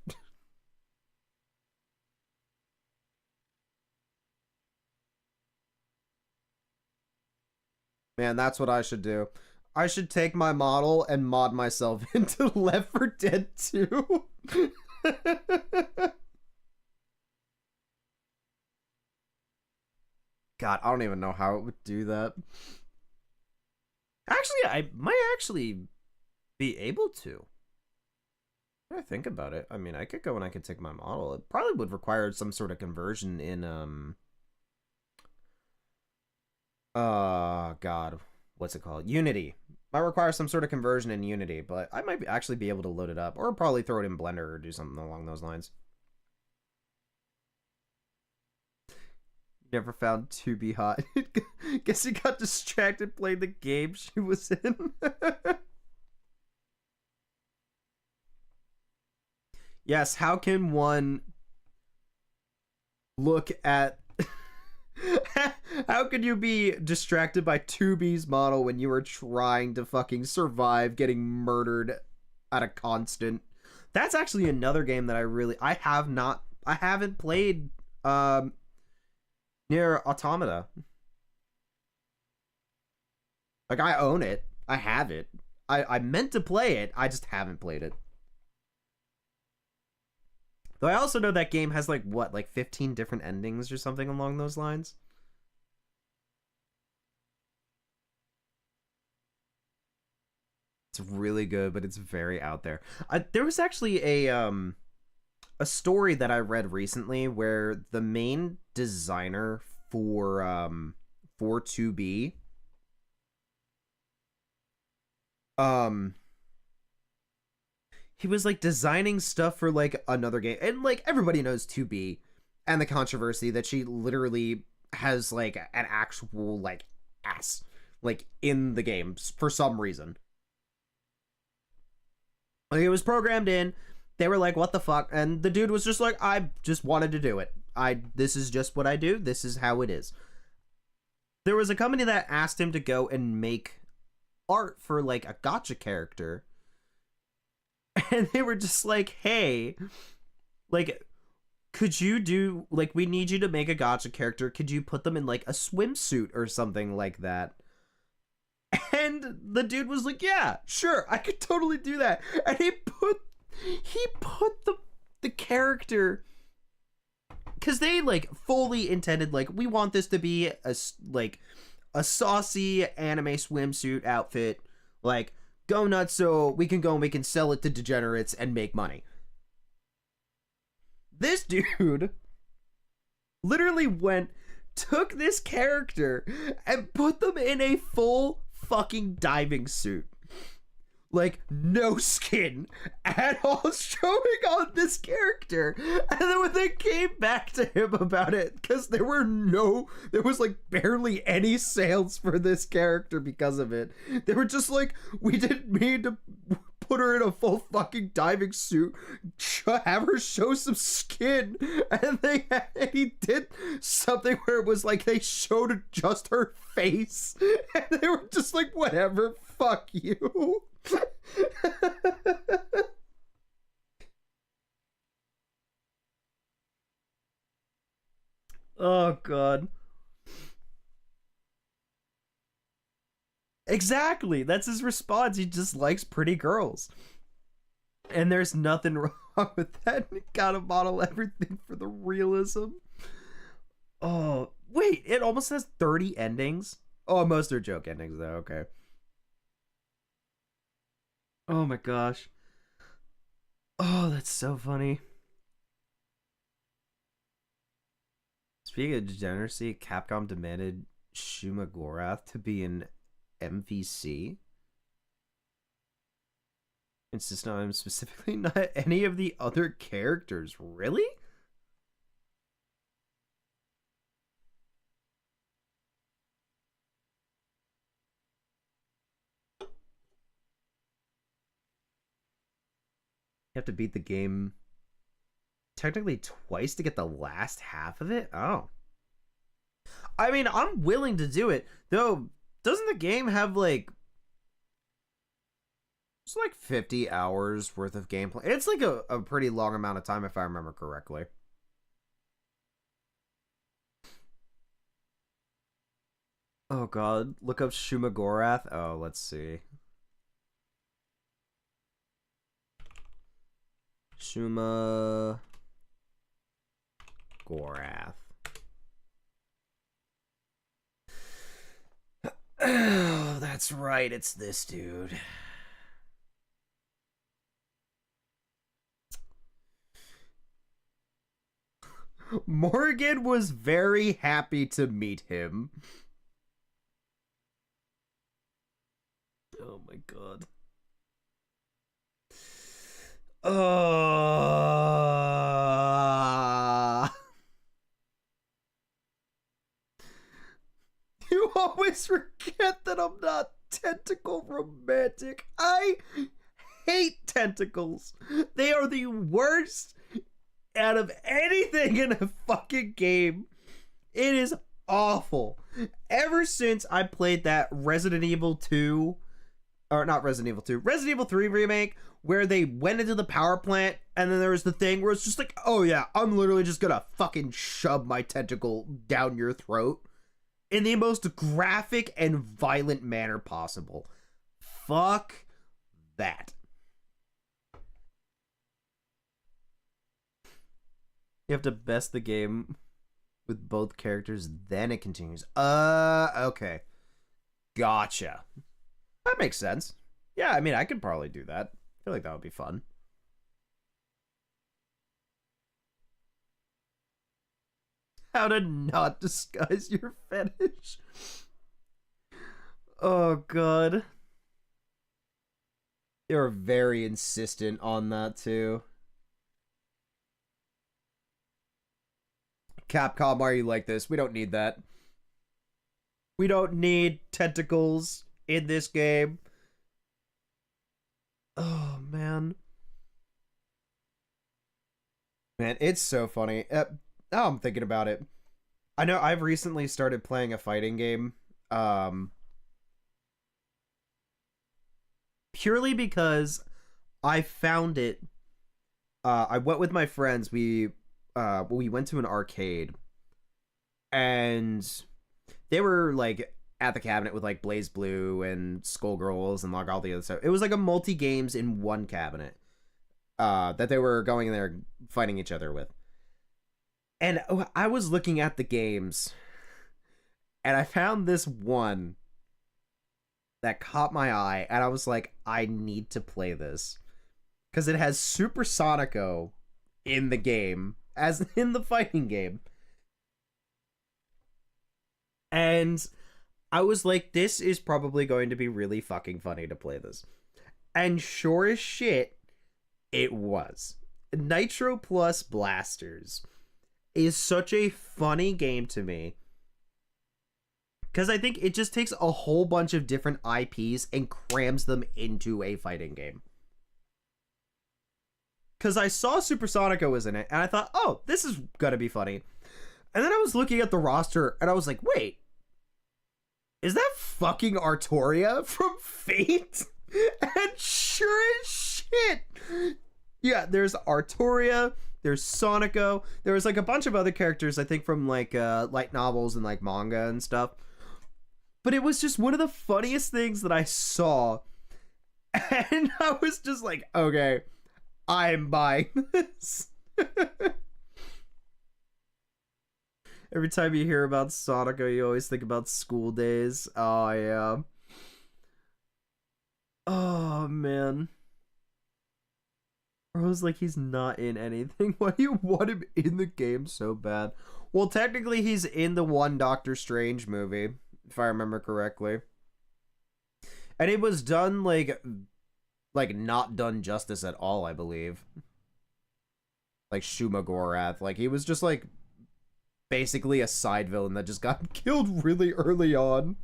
Man, that's what I should do. I should take my model and mod myself into Left 4 Dead 2. God, I don't even know how it would do that. Actually, I might actually be able to. When I think about it, I mean, I could go and I could take my model. It probably would require some sort of conversion in, God, what's it called? Unity. Might require some sort of conversion in Unity, but I might actually be able to load it up, or probably throw it in Blender or do something along those lines. Never found 2B hot. Guess he got distracted playing the game she was in. Yes, how can one look at... How could you be distracted by 2B's model when you were trying to fucking survive getting murdered at a constant? That's actually another game that I haven't played Near Automata. Like, I own it. I have it. I meant to play it. I just haven't played it. Though I also know that game has, like, what, like 15 different endings or something along those lines? It's really good, but it's very out there. There was actually a story that I read recently where the main designer for 2B he was like designing stuff for like another game, and like everybody knows 2B and the controversy that she literally has like an actual like ass like in the games for some reason. Like, it was programmed in. They were like, what the fuck? And the dude was just like, I just wanted to do it. This is just what I do. This is how it is. There was a company that asked him to go and make art for like a gacha character. And they were just like, hey, like, could you do, like, we need you to make a gacha character. Could you put them in like a swimsuit or something like that? And the dude was like, yeah, sure, I could totally do that. And he put the character, because they like fully intended, like, we want this to be a saucy anime swimsuit outfit, like, go nuts so we can go and we can sell it to degenerates and make money. This dude literally took this character and put them in a full fucking diving suit. Like, no skin at all showing on this character. And then when they came back to him about it, because there was like barely any sales for this character because of it. They were just like, we didn't mean to put her in a full fucking diving suit, have her show some skin. And he did something where it was like they showed just her face. And they were just like, whatever, fuck you. Oh god. Exactly, that's his response. He just likes pretty girls, and there's nothing wrong with that. You gotta model everything for the realism. Oh wait, it almost has 30 endings. Oh, most are joke endings though. Okay. Oh my gosh. Oh, that's so funny. Speaking of degeneracy, Capcom demanded Shumagorath to be an MVC. It's just not him specifically, not any of the other characters. Really? You have to beat the game technically twice to get the last half of it? Oh. I mean, I'm willing to do it. Though, doesn't the game have like... It's like 50 hours worth of gameplay. It's like a pretty long amount of time if I remember correctly. Oh god, look up Shumagorath. Oh, let's see. Shumagorath. Oh, that's right, it's this dude. Morgan was very happy to meet him. Oh my god. You always forget that I'm not tentacle romantic. I hate tentacles. They are the worst out of anything in a fucking game. It is awful. Ever since I played that Resident Evil 2, or not Resident Evil 2, Resident Evil 3 remake, where they went into the power plant and then there was the thing where it's just like, oh yeah, I'm literally just gonna fucking shove my tentacle down your throat in the most graphic and violent manner possible. Fuck that. You have to best the game with both characters, then it continues. Okay. Gotcha. That makes sense. Yeah, I mean, I could probably do that. I feel like that would be fun. How to not disguise your fetish. Oh, God. They were very insistent on that, too. Capcom, why are you like this? We don't need that. We don't need tentacles in this game. Oh, man. Man, it's so funny. Now I'm thinking about it. I know I've recently started playing a fighting game. Purely because I found it. I went with my friends. We went to an arcade. And they were like at the cabinet with like Blaze Blue and Skullgirls and like all the other stuff. It was like a multi-games in one cabinet that they were going in there fighting each other with. And I was looking at the games and I found this one that caught my eye and I was like, I need to play this because it has Super Sonico in the game, as in the fighting game. And I was like, this is probably going to be really fucking funny to play this. And sure as shit, it was. Nitro Plus Blasters is such a funny game to me. Because I think it just takes a whole bunch of different IPs and crams them into a fighting game. Because I saw Super Sonico was in it, and I thought, oh, this is gonna be funny. And then I was looking at the roster, and I was like, wait, is that fucking Artoria from Fate? And sure as shit, yeah, there's Artoria, there's Sonico, there was like a bunch of other characters, I think from like light novels and like manga and stuff. But it was just one of the funniest things that I saw. And I was just like, okay, I'm buying this. Every time you hear about Sonico, you always think about school days. Oh, yeah. Oh, man. Bro's like, he's not in anything. Why do you want him in the game so bad? Well, technically, he's in the one Doctor Strange movie, if I remember correctly. And it was done, like not done justice at all, I believe. Like, Shumagorath. Like, he was just, like, basically a side villain that just got killed really early on.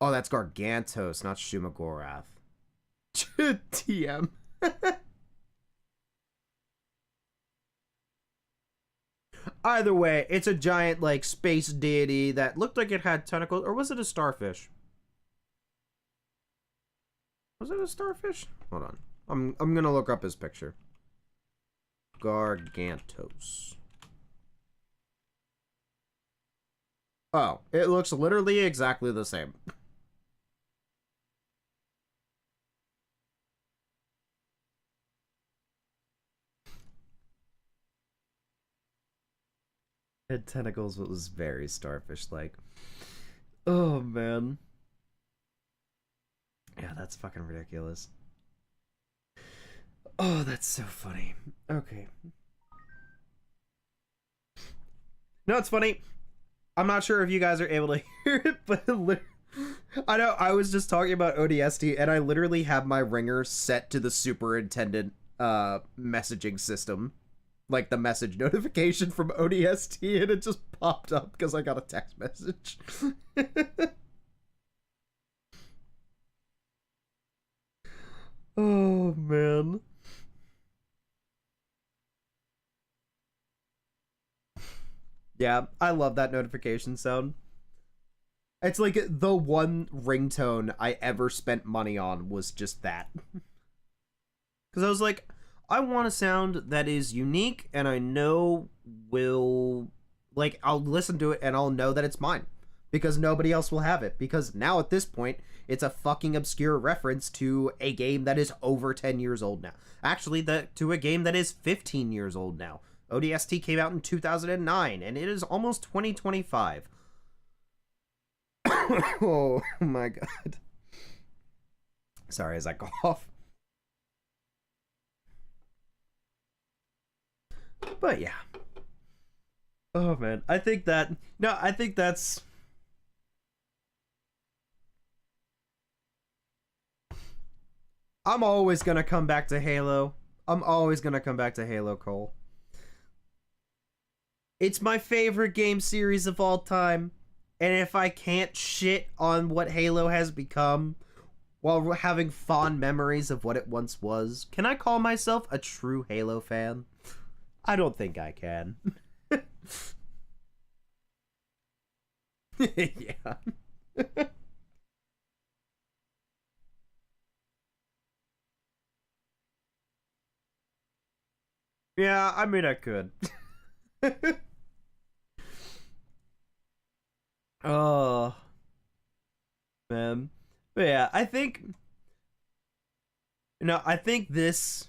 Oh, that's Gargantos, not Shumagorath. TM. Either way, it's a giant, like, space deity that looked like it had tentacles. Or was it a starfish? Was it a starfish? Hold on. I'm gonna look up his picture. Gargantos. Oh, it looks literally exactly the same. Had tentacles, but was very starfish-like. Oh, man. Yeah, that's fucking ridiculous. Oh, that's so funny. Okay. No, it's funny. I'm not sure if you guys are able to hear it, but I know I was just talking about ODST, and I literally have my ringer set to the superintendent messaging system. Like the message notification from ODST, and it just popped up because I got a text message. Oh, man. Yeah, I love that notification sound. It's like the one ringtone I ever spent money on was just that. Because I was like, I want a sound that is unique and I know will, like, I'll listen to it and I'll know that it's mine. Because nobody else will have it. Because now at this point, it's a fucking obscure reference to a game that is over 10 years old now. Actually, to a game that is 15 years old now. ODST came out in 2009 and it is almost 2025. Oh my god. Sorry as I cough. But yeah. Oh man, I think that's I'm always gonna come back to Halo. I'm always gonna come back to Halo, Cole. It's my favorite game series of all time. And if I can't shit on what Halo has become while having fond memories of what it once was, can I call myself a true Halo fan? I don't think I can. Yeah. Yeah, I mean, I could. Oh, man. But yeah, I think this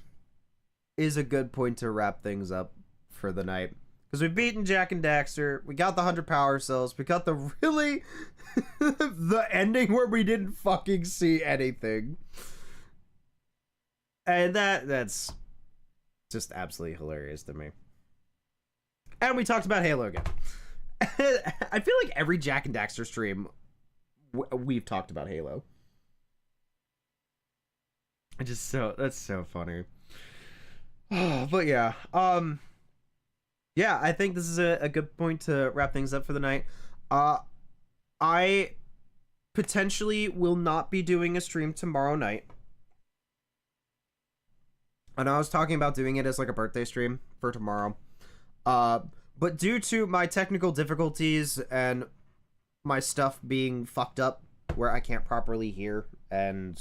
is a good point to wrap things up for the night. Because we've beaten Jak and Daxter, we got the 100 power cells, we got the really the ending where we didn't fucking see anything. And that's just absolutely hilarious to me. And we talked about Halo again. I feel like every Jak and Daxter stream we've talked about Halo. That's so funny. But yeah, yeah, I think this is a good point to wrap things up for the night. I potentially will not be doing a stream tomorrow night. And I was talking about doing it as like a birthday stream for tomorrow. But due to my technical difficulties and my stuff being fucked up where I can't properly hear and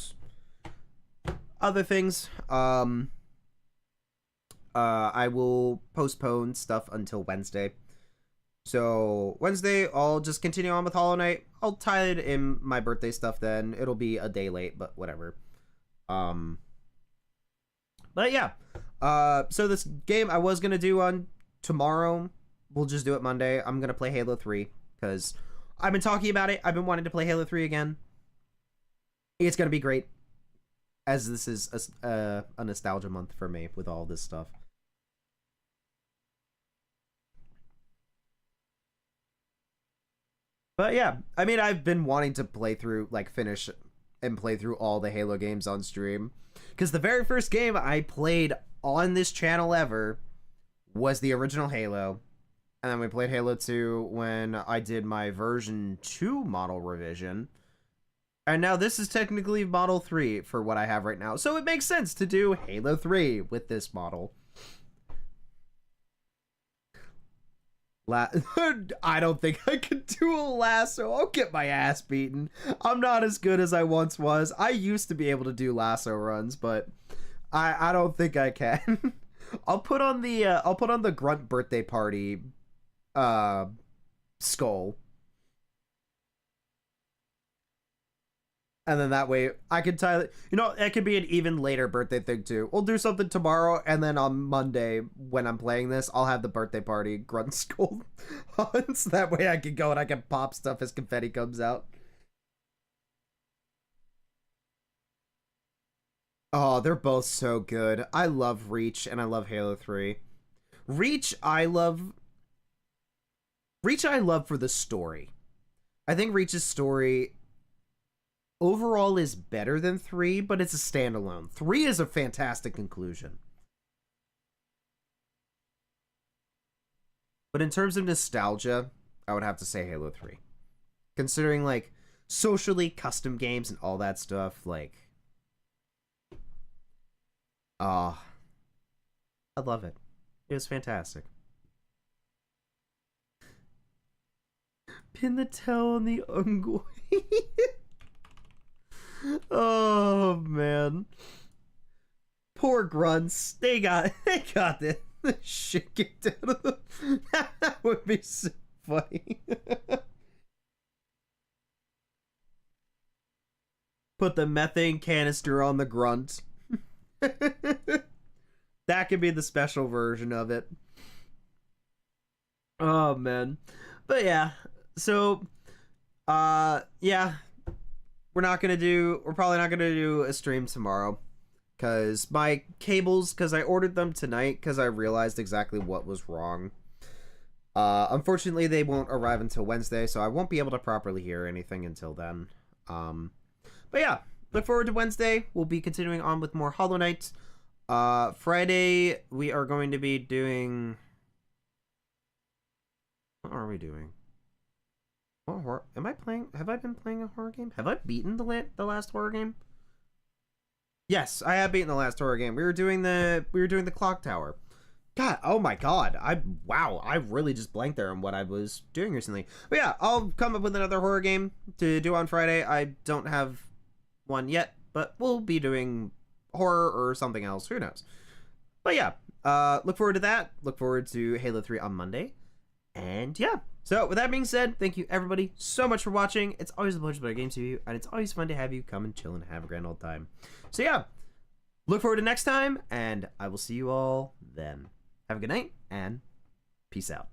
other things, I will postpone stuff until Wednesday. So Wednesday, I'll just continue on with Hollow Knight. I'll tie it in my birthday stuff then. It'll be a day late, but whatever. But yeah. So this game I was going to do on tomorrow, we'll just do it Monday. I'm going to play Halo 3 because I've been talking about it. I've been wanting to play Halo 3 again. It's going to be great, as this is a nostalgia month for me with all this stuff. But yeah, I mean, I've been wanting to play through, like, finish and play through all the Halo games on stream. Because the very first game I played on this channel ever was the original Halo. And then we played Halo 2 when I did my version 2 model revision. And now this is technically model 3 for what I have right now. So it makes sense to do Halo 3 with this model. I don't think I could do a lasso. I'll get my ass beaten. I'm not as good as I once was. I used to be able to do lasso runs, but I don't think I can. I'll put on the Grunt birthday party skull. And then that way I could tie it. You know, it could be an even later birthday thing too. We'll do something tomorrow, and then on Monday when I'm playing this, I'll have the birthday party Grunt skull on, so that way I can go and I can pop stuff as confetti comes out. Oh, they're both so good. I love Reach and I love Halo 3. Reach I love for the story. I think Reach's story overall is better than 3, but it's a standalone. 3 is a fantastic conclusion. But in terms of nostalgia, I would have to say Halo 3. Considering, like, socially custom games and all that stuff, like... I love it. It was fantastic. Pin the tail on the Ungoi. Oh man, poor grunts. They got the shit kicked out of them. That would be so funny. Put the methane canister on the grunt. That could be the special version of it. Oh man, but yeah. So, yeah. We're probably not gonna do a stream tomorrow because my cables, because I ordered them tonight because I realized exactly what was wrong. Unfortunately, they won't arrive until Wednesday, so I won't be able to properly hear anything until then. But yeah, look forward to Wednesday. We'll be continuing on with more Hollow Knight. Friday, we are going to be doing... What are we doing? What horror am I playing? Have I been playing a horror game? Have I beaten the last horror game? Yes, I have beaten the last horror game. We were doing the Clock Tower. God, oh my god. I really just blanked there on what I was doing recently. But yeah, I'll come up with another horror game to do on Friday. I don't have one yet, but we'll be doing horror or something else. Who knows? But yeah, look forward to that. Look forward to Halo 3 on Monday. And yeah. So, with that being said, thank you everybody so much for watching. It's always a pleasure to play games with you, and it's always fun to have you come and chill and have a grand old time. So yeah, look forward to next time, and I will see you all then. Have a good night, and peace out.